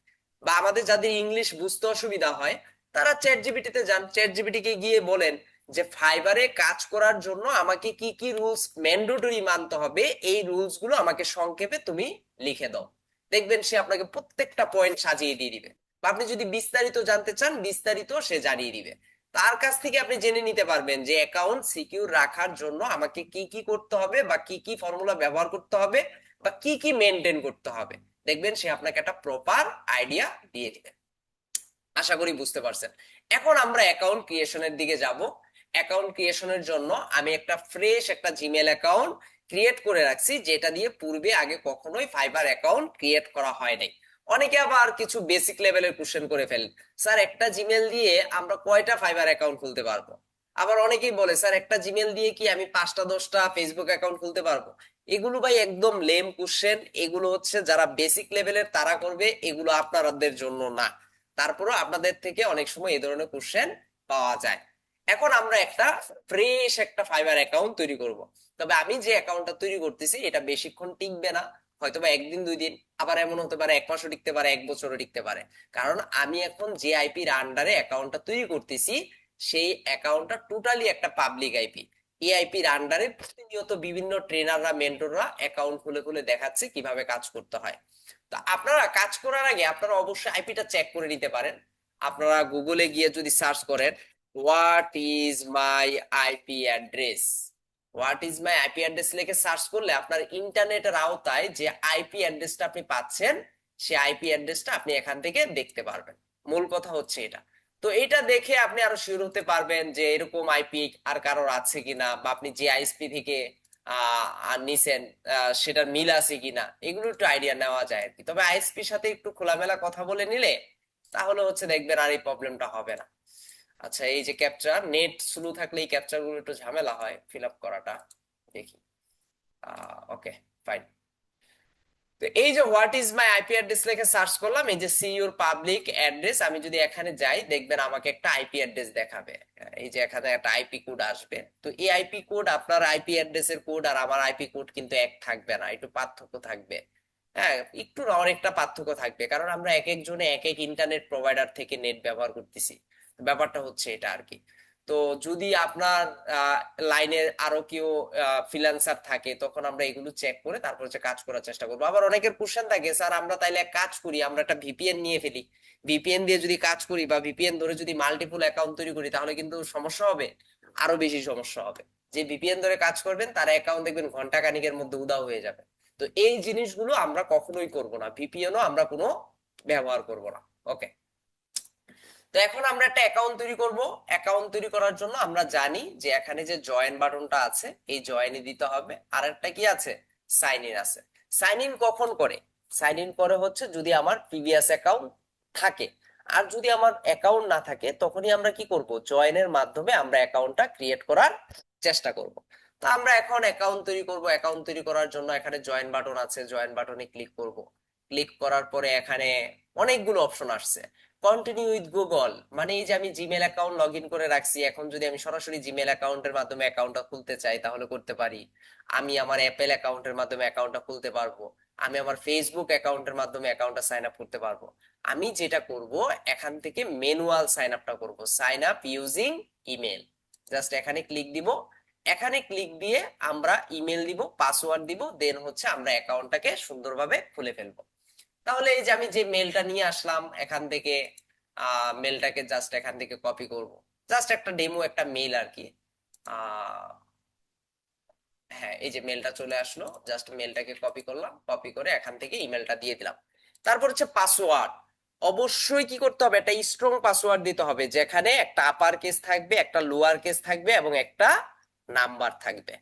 বা আমাদের যাদের ইংলিশ বুঝতে অসুবিধা হয়, তারা চ্যাট জিপিটি তে যান, চ্যাট জিপিটি কে গিয়ে বলেন যে ফাইবারে কাজ করার জন্য আমাকে কি কি রুলস ম্যান্ডেটরি মানতে হবে, এই রুলস গুলো আমাকে সংক্ষেপে তুমি লিখে দাও। দেখবেন সে আপনাকে প্রত্যেকটা পয়েন্ট সাজিয়ে দিয়ে দিবে। বা আপনি যদি বিস্তারিত জানতে চান, বিস্তারিত সে জানিয়ে দিবে। তার কাছ থেকে আপনি জেনে নিতে পারবেন যে অ্যাকাউন্ট সিকিউর রাখার জন্য আমাকে কি কি করতে হবে, বা কি কি ফর্মুলা ব্যবহার করতে হবে, বা কি কি মেনটেন করতে হবে। দেখবেন সে আপনাকে একটা প্রপার আইডিয়া দিয়ে দিবে। আশা করি বুঝতে পারছেন। এখন আমরা অ্যাকাউন্ট ক্রিয়েশনের দিকে যাব। অ্যাকাউন্ট ক্রিয়েশনের জন্য আমি একটা ফ্রেশ একটা জিমেল অ্যাকাউন্ট ক্রিয়েট করে রাখছি, যেটা দিয়ে পূর্বে আগে কখনোই ফাইবার অ্যাকাউন্ট ক্রিয়েট করা হয় নাই। অনেকে আবার কিছু বেসিক লেভেলের কোশ্চেন করে ফেলেন, স্যার একটা জিমেল দিয়ে আমরা কয়টা ফাইবার অ্যাকাউন্ট খুলতে পারবো? আবার অনেকেই বলে, স্যার একটা জিমেল দিয়ে কি আমি 5টা 10টা ফেসবুক অ্যাকাউন্ট খুলতে পারবো? এগুলো ভাই একদম লেম কোশ্চেন, এগুলো হচ্ছে যারা বেসিক লেভেলের তারা করবে, এগুলো আপনাদের জন্য না। তারপরও আপনাদের থেকে অনেক সময় এই ধরনের কোশ্চেন পাওয়া যায়। এখন আমরা একটা ফ্রেশ একটা ফাইবার অ্যাকাউন্ট তৈরি করব। তবে আমি যে অ্যাকাউন্টটা তৈরি করতেছি এটা বেশিক্ষণ টিকবে না, হয়তোবা একদিন 2 দিন, আবার এমন হতে পারে 1 মাসও টিকতে পারে, 1 বছরও টিকতে পারে। কারণ আমি এখন যে আইপির আন্ডারে অ্যাকাউন্টটা তৈরি করতেছি, সেই অ্যাকাউন্টটা টোটালি একটা পাবলিক আইপি। এই আইপির আন্ডারে প্রতিনিয়ত বিভিন্ন ট্রেনাররা মেন্টররা অ্যাকাউন্ট খুলে খুলে দেখাচ্ছে কিভাবে কাজ করতে হয়। তো আপনারা কাজ করার আগে আপনারা অবশ্যই আইপিটা চেক করে নিতে পারেন। আপনারা গুগলে গিয়ে যদি সার্চ করেন what is my IP address, what is my IP address লিখে সার্চ করলে আপনার ইন্টারনেটের আওতায় যে আইপি অ্যাড্রেসটা আপনি পাচ্ছেন, সেই আইপি অ্যাড্রেসটা আপনি এখান থেকে দেখতে পারবেন। মূল কথা হচ্ছে এটা। তো এটা দেখে আপনি আরো শিওর হতে পারবেন যে এরকম আইপি আর কারোর আছে কিনা, বা আপনি যে আইএসপি থেকে নিছেন সেটার মিল আছে কিনা, এগুলো একটু আইডিয়া নেওয়া যায় আর কি। তবে আইএসপির সাথে একটু খোলামেলা কথা বলে নিলে তাহলে হচ্ছে দেখবেন আর এই প্রবলেমটা হবে না। আচ্ছা, এই যে ক্যাপচার নেট স্লো থাকলে এই ক্যাপচার গুলো একটু ঝামেলা হয় ফিল আপ করাটা। দেখি, ওকে, ফাইন। তো এই যে what is my IP address লিখে সার্চ করলাম, এই যে সি ইউর পাবলিক অ্যাড্রেস, আমি যদি এখানে যাই দেখবেন আমাকে একটা আইপি অ্যাড্রেস দেখাবে। এই যে এখানে একটা আইপি কোড আসবে। তো এই আইপি কোড, আপনার আইপি অ্যাড্রেসের কোড আর আমার আইপি কোড কিন্তু এক থাকবে না, একটু পার্থক্য থাকবে। হ্যাঁ, একটু না অনেকটা পার্থক্য থাকবে, কারণ আমরা এক একজনে এক এক ইন্টারনেট প্রোভাইডার থেকে নেট ব্যবহার করতেছি। ব্যাপারটা হচ্ছে এটা আর কি। তো যদি আপনার লাইনে আরো কেউ ফ্রিল্যান্সার থাকে, তখন আমরা এগুলো চেক করে তারপর হচ্ছে কাজ করার চেষ্টা করবো। আবার অনেকের কোশ্চেন থাকে, স্যার আমরা তাইলে এক কাজ করি, আমরা একটা ভিপিএন নিয়ে ফেলি, ভিপিএন দিয়ে যদি কাজ করি বা ভিপিএন ধরে যদি মাল্টিপল অ্যাকাউন্ট তৈরি করি তাহলে কিন্তু সমস্যা হবে, আরো বেশি সমস্যা হবে। যে ভিপিএন ধরে কাজ করবেন তার অ্যাকাউন্ট দেখবেন ঘন্টা খানিকের মধ্যে উধাও হয়ে যাবে। তো এই জিনিসগুলো আমরা কখনোই করব না, ভিপিএনও আমরা কোনো ব্যবহার করব না। ওকে। তো এখন আমরা একটা অ্যাকাউন্ট তৈরি করব। অ্যাকাউন্ট তৈরি করার জন্য আমরা জানি যে এখানে যে জয়েন বাটনটা আছে এই জয়েনে দিতে হবে, আর একটা কি আছে, সাইন ইন আছে। সাইন ইন কখন করে? সাইন ইন করে হচ্ছে যদি আমার প্রিভিয়াস অ্যাকাউন্ট থাকে। আর যদি আমার অ্যাকাউন্ট না থাকে তখনই আমরা কি করব, জয়েনের মাধ্যমে আমরা অ্যাকাউন্টটা ক্রিয়েট করার চেষ্টা করব। তো আমরা এখন অ্যাকাউন্ট তৈরি করব। অ্যাকাউন্ট তৈরি করার জন্য এখানে জয়েন বাটন আছে, জয়েন বাটনে ক্লিক করব। ক্লিক করার পরে এখানে অনেকগুলো অপশন আসছে। কন্টিনিউ উইথ গুগল, মানে এই যে আমি জিমেল অ্যাকাউন্ট লগ ইন করে রাখছি, এখন যদি আমি সরাসরি জিমেল অ্যাকাউন্টের মাধ্যমে অ্যাকাউন্টটা খুলতে চাই তাহলে করতে পারি। আমি আমার অ্যাপেল অ্যাকাউন্টের মাধ্যমে অ্যাকাউন্টটা খুলতে পারবো। আমি আমার ফেসবুক অ্যাকাউন্টের মাধ্যমে অ্যাকাউন্টটা সাইন আপ করতে পারবো। আমি যেটা করব, এখান থেকে ম্যানুয়াল সাইন আপটা করব, sign up using email. Just এখানে ক্লিক দিব। এখানে ক্লিক দিয়ে আমরা ইমেল দিব, পাসওয়ার্ড দিব, দেন হচ্ছে আমরা অ্যাকাউন্টটাকে সুন্দরভাবে খুলে ফেলবো। তাহলে এই যে আমি যে মেলটা নিয়ে আসলাম এখান থেকে, মেলটাকে জাস্ট এখান থেকে কপি করব। জাস্ট একটা ডেমো একটা মেল আর কি। আহ হ্যাঁ, এই যে মেলটা চলে আসলো, জাস্ট মেলটাকে কপি করলাম, কপি করে এখান থেকে ইমেলটা দিয়ে দিলাম। তারপর হচ্ছে পাসওয়ার্ড। অবশ্যই কি করতে হবে, একটা স্ট্রং পাসওয়ার্ড দিতে হবে, যেখানে একটা আপার কেস থাকবে, একটা লোয়ার কেস থাকবে এবং একটা নাম্বার থাকবে।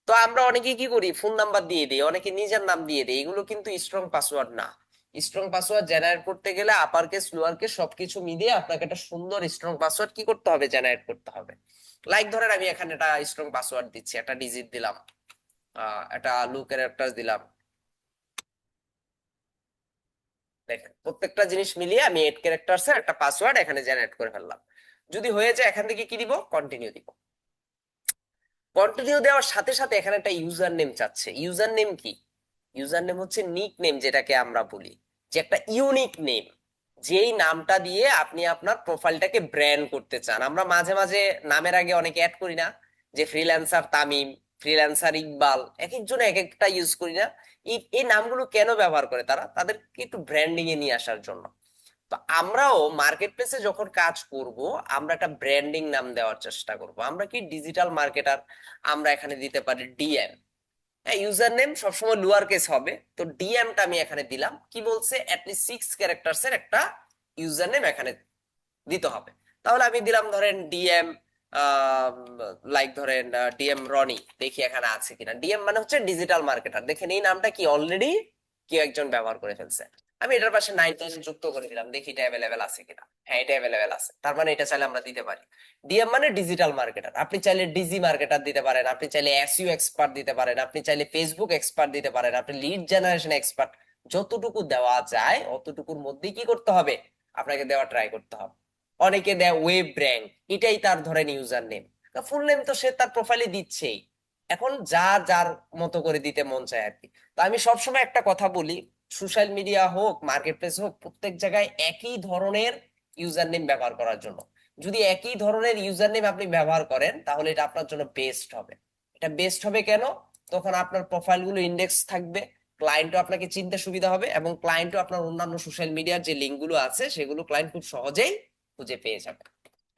তো আমরা অনেকে কি করি, ফোন নাম্বার দিয়ে দিই, অনেকে নিজের নাম দিয়ে দিই, এগুলো কিন্তু স্ট্রং পাসওয়ার্ড না। স্ট্রং পাসওয়ার্ড জেনারেট করতে গেলে আপার কেস লোয়ার কেস সবকিছু মিলিয়ে আপনাকে একটা সুন্দর স্ট্রং পাসওয়ার্ড কি করতে হবে, জেনারেট করতে হবে। লাইক ধরেন আমি এখানে একটা স্ট্রং পাসওয়ার্ড দিচ্ছি, একটা ডিজিট দিলাম, একটা লু ক্যারেক্টার দিলাম। দেখেন প্রত্যেকটা জিনিস মিলিয়ে আমি 8 ক্যারেক্টার্স এর একটা পাসওয়ার্ড এখানে জেনারেট করে ফেললাম। যদি হয়ে যায় এখান থেকে কি দিব, কন্টিনিউ দিব। কন্টিনিউ দেওয়ার সাথে সাথে এখানে একটা ইউজার নেম চাচ্ছে। ইউজার নেম কি? ইউজার নেম হচ্ছে নিক নেম, যেটাকে আমরা বলি যে একটা ইউনিক নেম, যেই নামটা দিয়ে আপনি আপনার প্রোফাইলটাকে ব্র্যান্ড করতে চান। আমরা মাঝে মাঝে নামের আগে অনেকে অ্যাড করি না, যে ফ্রিল্যান্সার তামিম, ফ্রিল্যান্সার ইকবাল, এক একজনে এক একটা ইউজ করি না। এই এই নামগুলো কেন ব্যবহার করে তারা? তাদেরকে একটু ব্র্যান্ডিং এ নিয়ে আসার জন্য। তো আমরাও মার্কেট প্লেসে যখন কাজ করব, আমরা একটা ব্র্যান্ডিং নাম দেওয়ার চেষ্টা করব। আমরা কি ডিজিটাল মার্কেটার, আমরা এখানে দিতে পারি ডিএম। হ্যাঁ, ইউজার নেম সবসময় লোয়ার কেস হবে, তো ডিএমটা আমি এখানে দিলাম। কি বলছে, অ্যাটলিস্ট 6 ক্যারেক্টার্স এর একটা ইউজার নেম এখানে দিতে হবে। তাহলে আমি দিলাম ধরেন ডিএম, লাইক ধরেন ডিএম রনি, দেখি এখানে আছে কিনা। ডিএম মানে হচ্ছে ডিজিটাল মার্কেটার, দেখেন এই নামটা কি অলরেডি কেউ একজন ব্যবহার করে ফেলছে। আমি এটার পাশে 9 যুক্ত করে দিলাম, দেখি এটা অ্যাভেলেবেল আছে কিনা। হ্যাঁ, এটা অ্যাভেলেবেল আছে, তার মানে এটা চাইলে আমরা দিতে পারি। ডিএম মানে ডিজিটাল মার্কেটার, আপনি চাইলে ডিজি মার্কেটার দিতে পারেন, আপনি চাইলে এসইও এক্সপার্ট দিতে পারেন, আপনি চাইলে ফেসবুক এক্সপার্ট দিতে পারেন, আপনি লিড জেনারেশন এক্সপার্ট। যতটুকু দেওয়া যায় অতটুকুর মধ্যেই কি করতে হবে, আপনাকে দেওয়া ট্রাই করতে হবে। অনেকে দেয় ওয়েব ব্র্যান্ড, এটাই তার ধরেন ইউজার নেম। ফুল নেম তো সে তার প্রোফাইলে দিচ্ছেই, এখন যার যার মতো করে দিতে মন চায় আর কি। তো আমি সবসময় একটা কথা বলি, সোশ্যাল মিডিয়া হোক মার্কেট প্লেস হোক, প্রত্যেক জায়গায় একই ধরনের ইউজার নেম ব্যবহার করার জন্য। যদি একই ধরনের ইউজার নেম আপনি ব্যবহার করেন তাহলে এটা আপনার জন্য বেস্ট হবে। এটা বেস্ট হবে কেন? তখন আপনার প্রোফাইল গুলো ইন্ডেক্স থাকবে, ক্লায়েন্টও আপনাকে চিনতে সুবিধা হবে, এবং ক্লায়েন্টও আপনার অন্যান্য সোশ্যাল মিডিয়ার যে লিঙ্ক গুলো আছে সেগুলো ক্লায়েন্ট খুব সহজেই খুঁজে পেয়ে যাবে।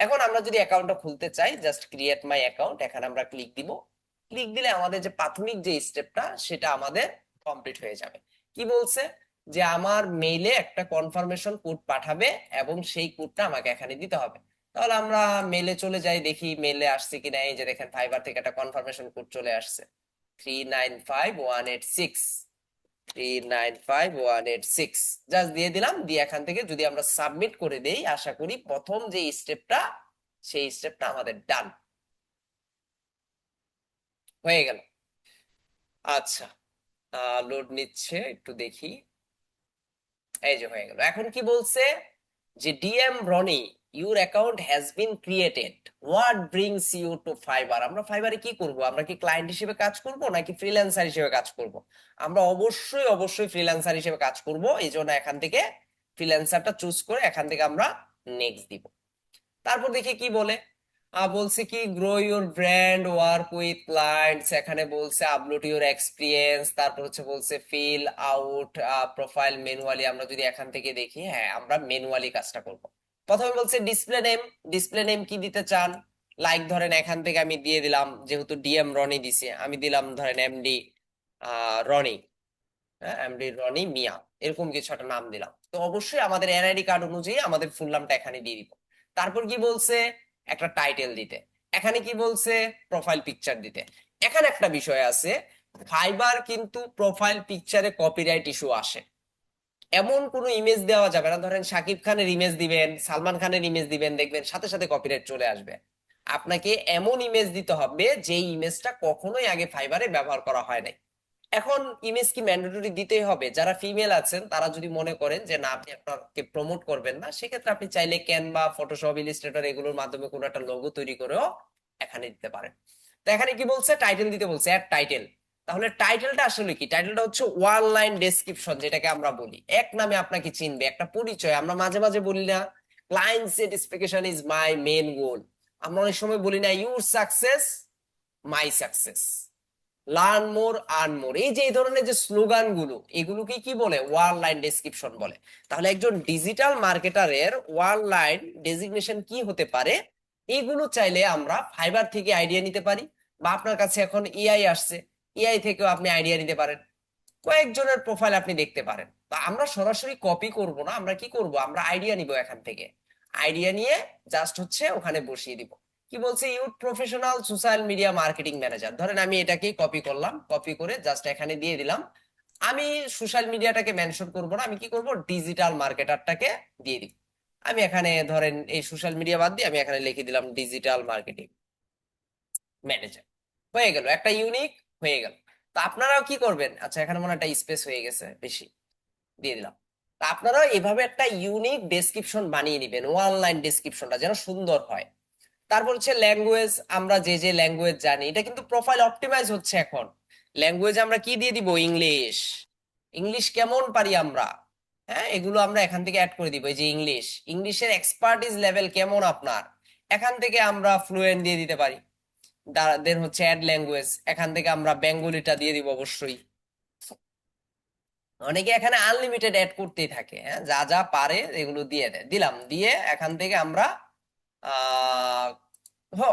এখন আমরা যদি অ্যাকাউন্টটা খুলতে চাই, জাস্ট ক্রিয়েট মাই অ্যাকাউন্ট, এখানে আমরা ক্লিক দিব। ক্লিক দিলে আমাদের যে প্রাথমিক যে স্টেপটা সেটা আমাদের কমপ্লিট হয়ে যাবে। কি বলছে, যে আমার মেইলে একটা কনফার্মেশন কোড পাঠাবে এবং সেই কোডটা আমাকে এখানে দিতে হবে। তাহলে আমরা মেইলে চলে যাই, দেখি মেইলে আসছে কিনা। এই যে দেখেন ফাইবার থেকে একটা কনফার্মেশন কোড চলে আসছে, 395186। 395186 জাস্ট দিয়ে দিলাম। দিয়ে এখান থেকে যদি আমরা সাবমিট করে দেই, আশা করি প্রথম যে স্টেপটা সেই স্টেপটা আমাদের ডান হয়ে গেল। আচ্ছা, লোড নিচ্ছে, একটু দেখি। এই যে হয়ে গেল। এখন কি বলছে, যে DM Roni, your account has been created, what brings you to Fiverr. আমরা ফাইবারে কি করব, আমরা কি ক্লায়েন্ট হিসেবে কাজ করব নাকি ফ্রিল্যান্সার হিসেবে কাজ করব? আমরা অবশ্যই অবশ্যই ফ্রিল্যান্সার হিসেবে কাজ করব, এই জন্য এখান থেকে ফ্রিল্যান্সারটা চুজ করে এখান থেকে আমরা নেক্সট দিব। তারপর দেখি কি বলে। বলছে কি, grow your brand, work with clients, এখানে বলছে আপলোড ইউর এক্সপিরিয়েন্স, তারপর হচ্ছে বলছে ফিল আউট প্রোফাইল ম্যানুয়ালি। আমরা যদি এখান থেকে দেখি, হ্যাঁ আমরা ম্যানুয়ালি কাজটা করব। প্রথমে বলছে ডিসপ্লে নেম, ডিসপ্লে নেম কি দিতে চান। লাইক ধরেন এখান থেকে আমি দিয়ে দিলাম, যেহেতু ডিএম রনি দিছে আমি দিলাম ধরেন এমডি রনি। হ্যাঁ, এমডি রনি মিয়া, এরকম কিছু একটা নাম দিলাম। তো অবশ্যই আমাদের এনআইডি কার্ড অনুযায়ী আমাদের ফুল নামটা এখানে দিয়ে দিব। তারপর কি বলছে, একটা টাইটেল দিতে। এখানে কি বলছে, প্রোফাইল পিকচার দিতে। এখানে একটা বিষয় আছে, ফাইবার কিন্তু প্রোফাইল পিকচারে কপিরাইট ইস্যু আসে। এমন কোনো ইমেজ দেওয়া যাবে না, ধরেন শাকিব খানের ইমেজ দিবেন, সালমান খানের ইমেজ দিবেন, দেখবেন সাথে সাথে কপিরাইট চলে আসবে। আপনাকে এমন ইমেজ দিতে হবে যে ইমেজটা কখনোই আগে ফাইবারে ব্যবহার করা হয় নাই। এখন ইমেজ কি ম্যান্ডেটরি দিতেই হবে? যারা ফিমেল আছেন তারা যদি মনে করেন যে না, আপনি আপনাকে প্রমোট করবেন না, সেক্ষেত্রে আপনি চাইলে ক্যানভা, ফটোশপ, ইলাস্ট্রেটর এগুলোর মাধ্যমে কোনো একটা লোগো তৈরি করেও এখানে দিতে পারেন। তো এখানে কি বলছে? টাইটেল দিতে বলছে, অ্যাড টাইটেল। তাহলে টাইটেলটা আসলে কি? টাইটেলটা হচ্ছে ওয়ান লাইন ডেসক্রিপশন, যেটাকে আমরা বলি এক নামে আপনাকে চিনবে, একটা পরিচয়। আমরা মাঝে মাঝে বলি না, client satisfaction is my main গোল? আমরা অনেক সময় বলি না, your success my success, learn more earn মোর? এই যে এই ধরনের যে স্লোগান গুলো, এগুলোকে কি বলে? ওয়ান লাইন ডেসক্রিপশন বলে। তাহলে একজন ডিজিটাল মার্কেটারের ওয়ান লাইন ডেজিগনেশন কি হতে পারে? এগুলো চাইলে আমরা ফাইবার থেকে আইডিয়া নিতে পারি, বা আপনার কাছে এখন এআই আসছে, এআই থেকেও আপনি আইডিয়া নিতে পারেন। কয়েকজনের প্রোফাইল আপনি দেখতে পারেন। তো আমরা সরাসরি কপি করব না, আমরা কি করব? আমরা আইডিয়া নিব এখান থেকে। আইডিয়া নিয়ে জাস্ট হচ্ছে ওখানে বসিয়ে দিব। কি বলছে? Youth professional social media marketing manager. ধরেন আমি এটাকেই কপি করলাম, কপি করে জাস্ট এখানে দিয়ে দিলাম। আমি সোশ্যাল মিডিয়াটাকে মেনশন করব না, আমি কি করব? ডিজিটাল মার্কেটারটাকে দিয়ে দিব। আমি এখানে ধরেন এই সোশ্যাল মিডিয়া বাদ দিয়ে আমি এখানে লিখে দিলাম ডিজিটাল মার্কেটিং ম্যানেজার। হয়ে গেল, একটা ইউনিক হয়ে গেল। তো আপনারাও কি করবেন? আচ্ছা, এখানে মনে হয় একটা স্পেস হয়ে গেছে বেশি, দিয়ে দিলাম। তা আপনারা এভাবে একটা ইউনিক ডেসক্রিপশন বানিয়ে নেবেন, ওয়ান লাইন ডেসক্রিপশনটা যেন সুন্দর হয়। তারপর হচ্ছে ল্যাঙ্গুয়েজ। আমরা যে যে ল্যাঙ্গুয়েজ জানি, এটা কিন্তু প্রোফাইল অপটিমাইজ হচ্ছে এখন। ল্যাঙ্গুয়েজ আমরা কি দিয়ে দিব? ইংলিশ। ইংলিশ কেমন পারি আমরা? হ্যাঁ, এগুলো আমরা এখান থেকে অ্যাড করে দিব। এই যে ইংলিশ, ইংলিশের এক্সপার্টিস লেভেল কেমন আপনার, এখান থেকে আমরা ফ্লুয়েন্ট দিয়ে দিতে পারি। দেন হচ্ছে অ্যাড ল্যাঙ্গুয়েজ, এখান থেকে আমরা বেঙ্গলিটা দিয়ে দিব অবশ্যই। অনেকে এখানে আনলিমিটেড অ্যাড করতেই থাকে, হ্যাঁ, যা যা পারে এগুলো দিয়ে দেয়, দিলাম। দিয়ে এখান থেকে আমরা আহ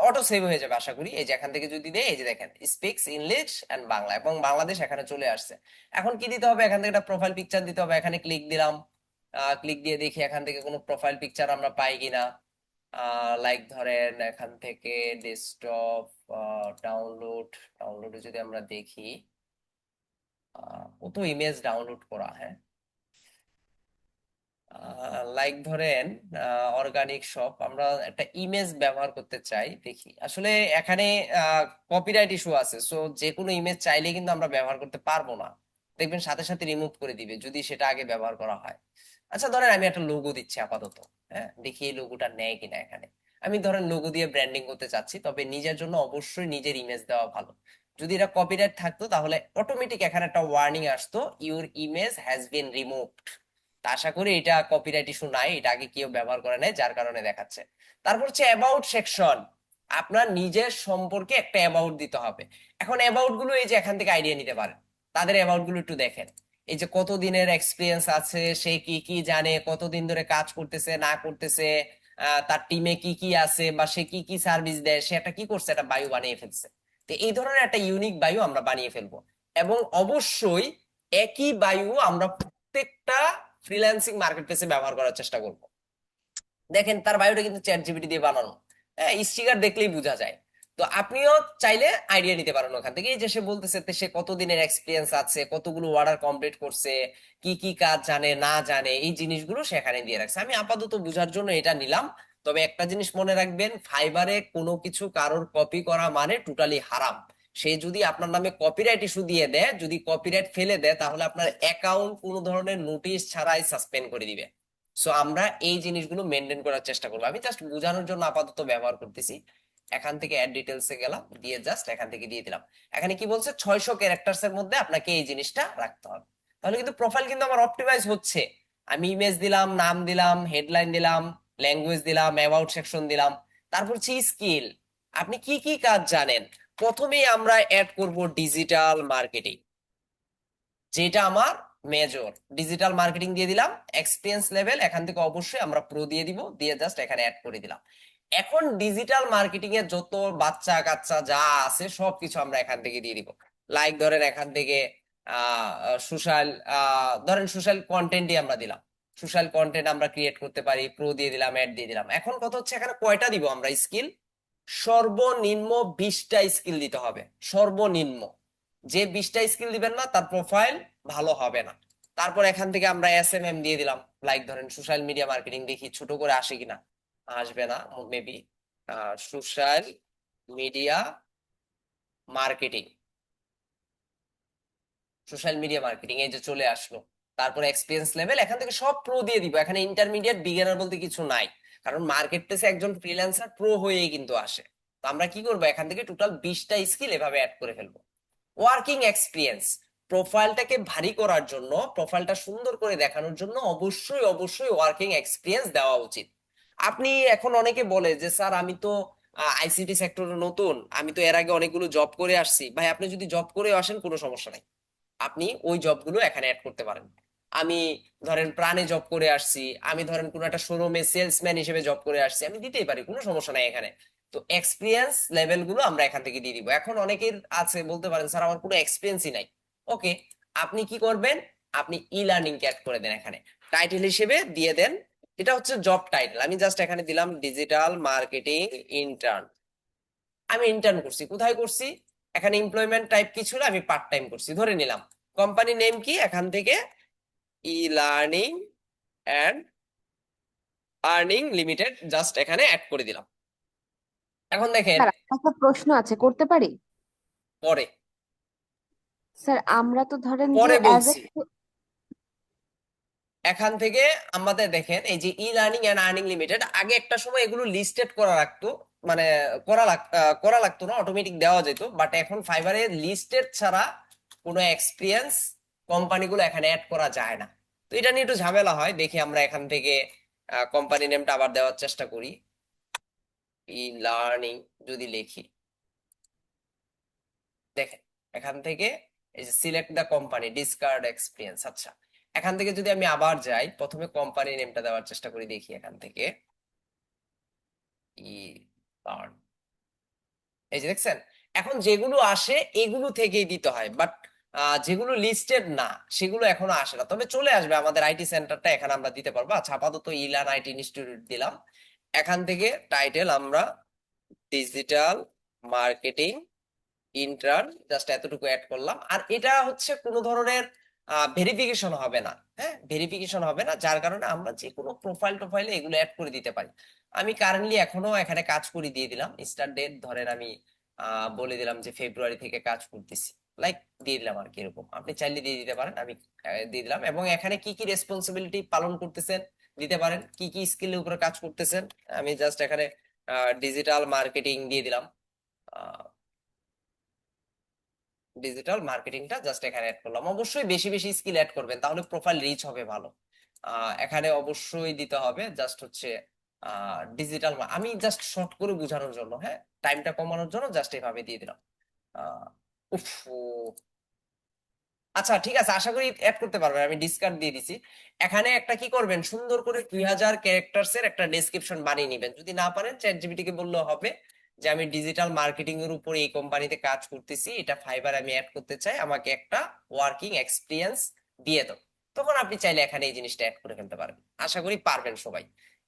অটো সেভ হয়ে যাবে আশা করি। এই যে এখান থেকে যদি দেয়, এই যে দেখেন স্পিক্স ইংলিশ এন্ড বাংলা, এবং বাংলাদেশ এখানে চলে আসছে। এখন কি দিতে হবে? এখান থেকে একটা প্রোফাইল পিকচার দিতে হবে। এখানে ক্লিক দিলাম, ক্লিক দিয়ে দেখি এখান থেকে কোনো প্রোফাইল পিকচার আমরা পাই কিনা। লাইক ধরেন এখান থেকে ডেস্কটপ, ডাউনলোড, ডাউনলোডে যদি আমরা দেখি, কত ইমেজ ডাউনলোড করা, হ্যাঁ। লাইক ধরেন অর্গানিক শপ, আমরা একটা ইমেজ ব্যবহার করতে চাই, দেখি আসলে এখানে কপিরাইট ইস্যু আছে, সো যে কোনো ইমেজ চাইলে কিন্তু আমরা ব্যবহার করতে পারবো না। দেখবেন সাথে সাথে রিমুভ করে দিবে যদি সেটা আগে ব্যবহার করা হয়। আচ্ছা, ধরেন আমি একটা লোগো দিচ্ছি আপাতত, হ্যাঁ, দেখি এই লোগোটা নেয় কিনা এখানে। আমি ধরেন লোগো দিয়ে ব্র্যান্ডিং করতে চাচ্ছি, তবে নিজের জন্য অবশ্যই নিজের ইমেজ দেওয়া ভালো। যদি এটা কপিরাইট থাকতো তাহলে অটোমেটিক এখানে একটা ওয়ার্নিং আসতো, your image has been removed. তা আশা করি এটা কপিরাইট ইস্যু নাই, এটা আগে কেউ ব্যবহার করে নাই যার কারণে দেখাচ্ছে। তারপর হচ্ছে অ্যাবাউট সেকশন। আপনার নিজের সম্পর্কে একটা অ্যাবাউট দিতে হবে। এখন অ্যাবাউট গুলো এই যে এখান থেকে আইডিয়া নিতে পারেন। তাদের অ্যাবাউট গুলো একটু দেখেন। এই যে কত দিনের এক্সপিরিয়েন্স আছে, সে কি কি জানে, কতদিন ধরে কাজ করতেছে না করতেছে, তার টিমে কি কি আছে, বা সে কি কি সার্ভিস দেয়, সে একটা কি করছে, একটা বায়ু বানিয়ে ফেলছে। তো এই ধরনের একটা ইউনিক বায়ু আমরা বানিয়ে ফেলবো। এবং অবশ্যই একই বায়ু আমরা প্রত্যেকটা ফ্রিল্যান্সিং মার্কেট প্লেসে ব্যবহার করার চেষ্টা করব। দেখেন তার বায়োটা কিন্তু চ্যাট জিপিটি দিয়ে বানানো, হ্যাঁ, স্টিকার দেখলেই বোঝা যায়। তো আপনিও চাইলে আইডিয়া নিতে পারেন ওখান থেকে। এই যে সে বলতেছে সে কতদিনের এক্সপিরিয়েন্স আছে, কতগুলো অর্ডার কমপ্লিট করছে, কি কি কাজ জানে না জানে, এই জিনিসগুলো সেখানে দিয়ে রাখছে। আমি আপাতত বোঝার জন্য এটা নিলাম। তবে একটা জিনিস মনে রাখবেন, ফাইবারে কোনো কিছু কারোর কপি করা মানে টোটালি হারাম। সে যদি আপনার নামে কপিরাইট ইস্যু দিয়ে দেয়, যদি কপিরাইট ফেলে দেয়, তাহলে আপনার অ্যাকাউন্ট কোনো ধরনের নোটিশ ছাড়াই সাসপেন্ড করে দিবে। সো আমরা এই জিনিসগুলো মেনটেন করার চেষ্টা করবো। আমি জাস্ট বোঝানোর জন্য আপাতত ব্যবহার করতেছি। এখান থেকে অ্যাড ডিটেলস এ গেলাম, দিয়ে জাস্ট এখান থেকে দিয়ে দিলাম। এখানে কি বলছে? 600 ক্যারেক্টার্স এর মধ্যে আপনাকে এই জিনিসটা রাখতে হবে। তাহলে কিন্তু প্রোফাইল কিন্তু আমার অপটিমাইজ হচ্ছে। আমি ইমেজ দিলাম, নাম দিলাম, হেডলাইন দিলাম, ল্যাঙ্গুয়েজ দিলাম, অ্যাবাউট সেকশন দিলাম। তারপর হচ্ছে স্কিল, আপনি কি কি কাজ জানেন। প্রথমেই আমরা অ্যাড করব ডিজিটাল মার্কেটিং, যেটা আমার মেজর। ডিজিটাল মার্কেটিং দিয়ে দিলাম। এক্সপিরিয়েন্স লেভেল এখান থেকে অবশ্যই আমরা প্রো দিয়ে দিব, দিয়ে জাস্ট এখানে অ্যাড করে দিলাম। এখন ডিজিটাল মার্কেটিং এর যত বাচ্চা কাচ্চা যা আছে সবকিছু আমরা এখান থেকে দিয়ে দিব। লাইক ধরেন এখান থেকে সোশ্যাল, ধরেন সোশ্যাল কন্টেন্টই আমরা দিলাম। সোশ্যাল কন্টেন্ট আমরা ক্রিয়েট করতে পারি, প্রো দিয়ে দিলাম, অ্যাড দিয়ে দিলাম। এখন কথা হচ্ছে এখানে কয়টা দিব আমরা স্কিল? সর্বনিম্ন 20টা স্কিল দিতে হবে, সর্বনিম্ন। যে 20টা স্কিল দিবেন না তার প্রোফাইল ভালো হবে না। তারপর এখান থেকে আমরা এসএমএম দিয়ে দিলাম। লাইক ধরেন সোশ্যাল মিডিয়া মার্কেটিং, দেখি ছোট করে আসে কিনা। আসবে না maybe. Social media marketing, social media marketing এই যে চলে আসলো। তারপরে এক্সপিরিয়েন্স লেভেল, এখান থেকে সব প্রো দিয়ে দিব, এখানে ইন্টারমিডিয়েট বিগিনার বলতে কিছু নাই, কারণ মার্কেট প্লেসে একজন ফ্রিল্যান্সার প্রো হয়েই কিন্তু আসে। তো আমরা কি করবো, এখান থেকে টোটাল 20টা স্কিল এভাবে অ্যাড করে ফেলবো। ওয়ার্কিং এক্সপিরিয়েন্স, প্রোফাইলটাকে ভারী করার জন্য, প্রোফাইলটা সুন্দর করে দেখানোর জন্য অবশ্যই অবশ্যই ওয়ার্কিং এক্সপিরিয়েন্স দেওয়া উচিত। আপনি এখন অনেকে বলে যে স্যার আমি তো আইসিটি সেক্টরে নতুন, আমি তো এর আগে অনেকগুলো জব করে আসছি। ভাই আপনি যদি জব করে আসেন কোনো সমস্যা নাই, আপনি ওই জবগুলো এখানে অ্যাড করতে পারেন। আমি ধরেন প্রাণে জব করে আসছি, আমি ধরেন কোনো একটা শোরুমে সেলসম্যান হিসেবে জব করে আসছি, আমি দিতেই পারি, কোনো সমস্যা নাই এখানে। তো এক্সপিরিয়েন্স লেভেল গুলো আমরা এখান থেকে দিয়ে দিব। এখন অনেকের আছে বলতে পারেন স্যার আমার কোনো এক্সপিরিয়েন্সই নাই। ওকে, আপনি কি করবেন, আপনি ই লার্নিং কে অ্যাড করে দেন এখানে, টাইটেল হিসেবে দিয়ে দেন। এটা হচ্ছে জব টাইটেল, আমি জাস্ট এখানে দিলাম ডিজিটাল মার্কেটিং ইন্টার্ন। আমি ইন্টার্ন করছি, কোথায় করছি, এখানে এমপ্লয়মেন্ট টাইপ কি ছিল, আমি পার্ট টাইম করছি ধরে নিলাম। কোম্পানি নেম কি, এখান থেকে E learning and earning limited just এখানে অ্যাড করে দিলাম। এখন দেখেন, স্যার একটা প্রশ্ন আছে, করতে পারি? পরে স্যার আমরা তো ধরেন যে পরে অ্যাজ এ, বলছি, এখান থেকে আমাদের দেখেন এই যে E learning and earning limited, আগে একটা সময় এগুলো লিস্টেড করা রাখতো, মানে করা লাগতো না, অটোমেটিক দেওয়া যেত, বাট এখন ফাইবারে লিস্টেড ছাড়া কোনো এক্সপিরিয়েন্স কোম্পানিগুলো এখানে অ্যাড করা যায় না। তো এটা নিয়ে একটু ঝামেলা হয়, দেখি আমরা এখান থেকে কোম্পানি নেমটা আবার দেওয়ার চেষ্টা করি। ই লার্নিং যদি লিখি, দেখেন এখান থেকে এই যে select the company discard experience, আচ্ছা এখান থেকে যদি আমি আবার যাই, প্রথমে কোম্পানি নেমটা দেওয়ার চেষ্টা করি, দেখি এখান থেকে ই লার্ন, এই যে দেখছেন, এখন যেগুলো আসে এগুলো থেকেই দিতে হয়, বাট যেগুলো লিস্টেড না সেগুলো এখনো আসে না, তবে চলে আসবে আমাদের আইটি সেন্টারটা, এখানে আমরা দিতে পারবো। আচ্ছা আপাতত ইলান আইটি ইনস্টিটিউট দিলাম। এখান থেকে টাইটেল আমরা ডিজিটাল মার্কেটিং ইন্টার্ন জাস্ট এতটুকু অ্যাড করলাম। আর এটা হচ্ছে কোনো ধরনের ভেরিফিকেশন হবে না, হ্যাঁ ভেরিফিকেশন হবে না, যার কারণে আমরা যে কোনো প্রোফাইল টোফাইলে এগুলো অ্যাড করে দিতে পারি। আমি কারেন্টলি এখনো এখানে কাজ করে দিয়ে দিলাম, স্টার্ট ডেট ধরেন আমি বলে দিলাম যে ফেব্রুয়ারি থেকে কাজ করতেছি, লাইক দিয়ে দিলাম আর কি, এরকম আপনি চাইলে দিয়ে দিতে পারেন। আমি দিয়ে দিলাম, এবং এখানে কি কি রেসপন্সিবিলিটি পালন করতেছেন দিতে পারেন, কি কি স্কিলের উপরে কাজ করতেছেন। আমি জাস্ট এখানে ডিজিটাল মার্কেটিং দিয়ে দিলাম, ডিজিটাল মার্কেটিংটা জাস্ট এখানে অ্যাড করলাম। অবশ্যই বেশি বেশি স্কিল অ্যাড করবেন, তাহলে প্রোফাইল রিচ হবে ভালো। এখানে অবশ্যই দিতে হবে জাস্ট হচ্ছে ডিজিটাল, আমি জাস্ট শর্ট করে বোঝানোর জন্য, হ্যাঁ টাইমটা কমানোর জন্য জাস্ট এভাবে দিয়ে দিলাম। আহ উফ ও, আচ্ছা ঠিক আছে, আশা করি অ্যাড করতে পারবেন, আমি ডিসকার্ড দিয়ে দিছি। এখানে একটা কি করবেন, সুন্দর করে 2000 ক্যারেক্টার্স এর একটা ডেসক্রিপশন বানিয়ে নিবেন, যদি না পারেন চ্যাট জিপিটি কে বললেও হবে যে আমি ডিজিটাল মার্কেটিং এর উপরে এই কোম্পানিতে কাজ করতেছি, এটা ফাইবার আমি অ্যাড করতে চাই, আমাকে একটা ওয়ার্কিং এক্সপিরিয়েন্স দিয়ে দাও। তখন আপনি চাইলে এখানে এই জিনিসটা অ্যাড করে ফেলতে পারবেন, আশা করি পারবেন সবাই।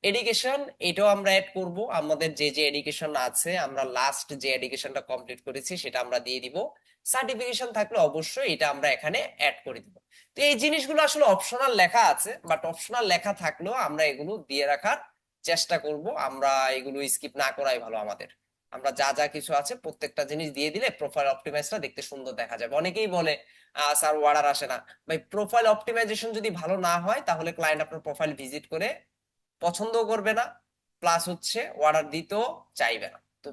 এডুকেশন, এটাও আমরা অ্যাড করব, আমাদের যে যে এডুকেশন আছে, আমরা লাস্ট যে এডুকেশনটা কমপ্লিট করেছি সেটা আমরা দিয়ে দিব। সার্টিফিকেশন থাকলে অবশ্যই এটা আমরা এখানে অ্যাড করে দিব। তো এই জিনিসগুলো আসলে অপশনাল লেখা আছে, বাট অপশনাল লেখা থাকলেও আমরা এগুলো দিয়ে রাখার চেষ্টা করব, আমরা এগুলো স্কিপ না করাই ভালো আমাদের। আমরা যা যা কিছু আছে প্রত্যেকটা জিনিস দিয়ে দিলে প্রোফাইল অপটিমাইজটা দেখতে সুন্দর দেখা যাবে। অনেকেই বলে স্যার অর্ডার আসে না। ভাই প্রোফাইল অপটিমাইজেশন যদি ভালো না হয় তাহলে ক্লায়েন্ট আপনার প্রোফাইল ভিজিট করে পছন্দ করবে না, প্লাস হচ্ছে অর্ডার দিতেও চাইবে না। তো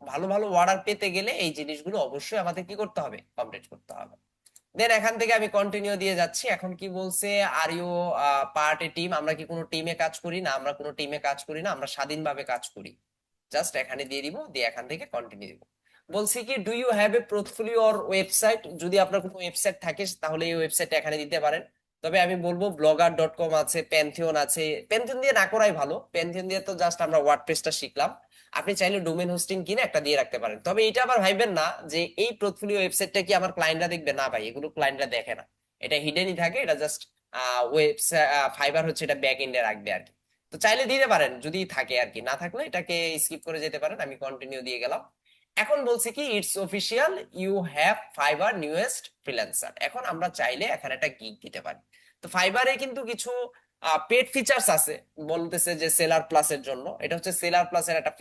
ভালো ভালো অর্ডার পেতে গেলে এই জিনিসগুলো অবশ্যই আমাদের কি করতে হবে, কমপ্লিট করতে হবে। দেন এখান থেকে আমি কন্টিনিউ দিয়ে যাচ্ছি। এখন কি বলছে, are you part a team, আমরা কি কোনো টিমে কাজ করি না, আমরা কোনো টিমে কাজ করি না, আমরা স্বাধীনভাবে কাজ করি, জাস্ট এখানে দিয়ে দিব, দিয়ে এখান থেকে কন্টিনিউ দিব। বলছি কি do you have a portfolio or website, যদি আপনার কোনো ওয়েবসাইট থাকে তাহলে এই ওয়েবসাইটটা এখানে দিতে পারেন। তবে আমি বলবো blogger.com আছে, প্যান্থিয়ন আছে, প্যান্থিয়ন দিয়ে না করাই ভালো, প্যান্থিয়ন দিয়ে তো জাস্ট আমরা ওয়ার্ডপ্রেসটা শিখলাম। আপনি চাইলে ডোমেন হোস্টিং কিনে একটা দিয়ে রাখতে পারেন, তবে এটা আবার ভাইবেন না যে এই পোর্টফোলিও ওয়েবসাইটটা কি আমার ক্লায়েন্টরা দেখবে, না ভাই এগুলো ক্লায়েন্টরা দেখে না, এটা হিডেনই থাকে, এটা জাস্ট ওয়েবসাইট ফাইবার হচ্ছে এটা ব্যাক এন্ডে রাখবে আর কি। তো চাইলে দিতে পারেন যদি থাকে আর কি, না থাকলে এটাকে স্কিপ করে যেতে পারেন, আমি কন্টিনিউ দিয়ে গেলাম। এখন বলছি কি it's official, you have Fiverr newest freelancer, এখন আমরা চাইলে এখানে একটা গিগ দিতে পারি। তো ফাইবারে কিন্তু কিছু পেড ফিচার্স আছে, বলতেছে যে সেলার প্লাসের জন্য। এটা হচ্ছে সেলার প্লাসের একটা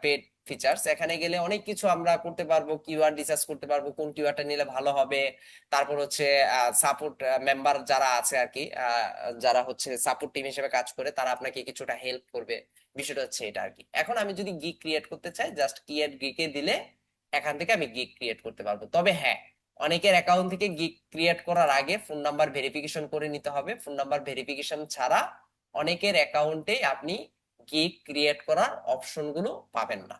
পেড ফিচার্স। এখানে গেলে অনেক কিছু আমরা করতে পারবো, কিওয়ার্ড রিসার্চ করতে পারবো, কোন কিওয়ার্ডটা নিলে ভালো হবে। তারপর হচ্ছে সাপোর্ট মেম্বার যারা আছে আর কি, যারা হচ্ছে সাপোর্ট টিম হিসেবে কাজ করে, তারা আপনাকে কিছুটা হেল্প করবে। বিষয়টা হচ্ছে এটা আর কি। এখন আমি যদি গিগ ক্রিয়েট করতে চাই, জাস্ট ক্রিয়েট গিগে দিলে এখান থেকে আমি গিগ ক্রিয়েট করতে পারবো। তবে হ্যাঁ, অনেকের অ্যাকাউন্ট থেকে গিগ ক্রিয়েট করার আগে ফোন নাম্বার ভেরিফিকেশন করে নিতে হবে। ফোন নাম্বার ভেরিফিকেশন ছাড়া অনেকের অ্যাকাউন্টে আপনি গিগ ক্রিয়েট করার অপশনগুলো পাবেন না।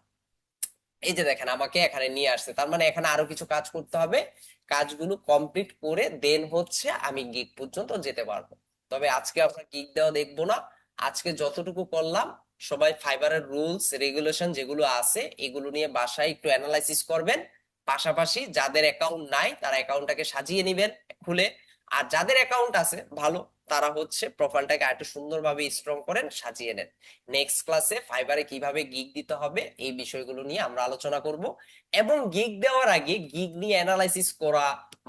এই যে দেখেন, আমাকে এখানে নিয়ে আসছে, তার মানে এখানে আরো কিছু কাজ করতে হবে। কাজগুলো কমপ্লিট করে দেন হচ্ছে আমি গিগ পর্যন্ত যেতে পারবো। তবে আজকে আমরা গিগ দেওয়া দেখবো না। আজকে যতটুকু করলাম, সবাই ফাইবারের রুলস রেগুলেশন যেগুলো আছে এগুলো নিয়ে বাসায় একটু অ্যানালাইসিস করবেন। পাশাপাশি যাদের অ্যাকাউন্ট নাই তারা অ্যাকাউন্টটাকে সাজিয়ে নেবেন খুলে। আর যাদের অ্যাকাউন্ট আছে ভালো, তারা হচ্ছে প্রোফাইলটাকে আরেকটু সুন্দরভাবে স্ট্রং করেন, সাজিয়ে নেন। নেক্সট ক্লাসে ফাইবারে কিভাবে গিগ দিতে হবে এই বিষয়গুলো নিয়ে আমরা আলোচনা করব। এবং গিগ দেওয়ার আগে গিগ নিয়ে অ্যানালাইসিস করা,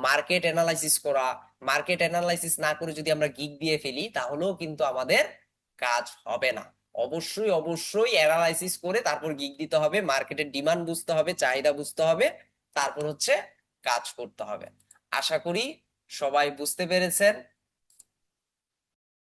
মার্কেট অ্যানালাইসিস করা, মার্কেট অ্যানালাইসিস না করে যদি আমরা গিগ দিয়ে ফেলি তাহলেও কিন্তু আমাদের কাজ হবে না। অবশ্যই অবশ্যই অ্যানালাইসিস করে তারপর গিগ দিতে হবে, মার্কেটের ডিমান্ড বুঝতে হবে, চাহিদা বুঝতে হবে, তারপর হচ্ছে কাজ করতে হবে। আশা করি সবাই বুঝতে পেরেছেন।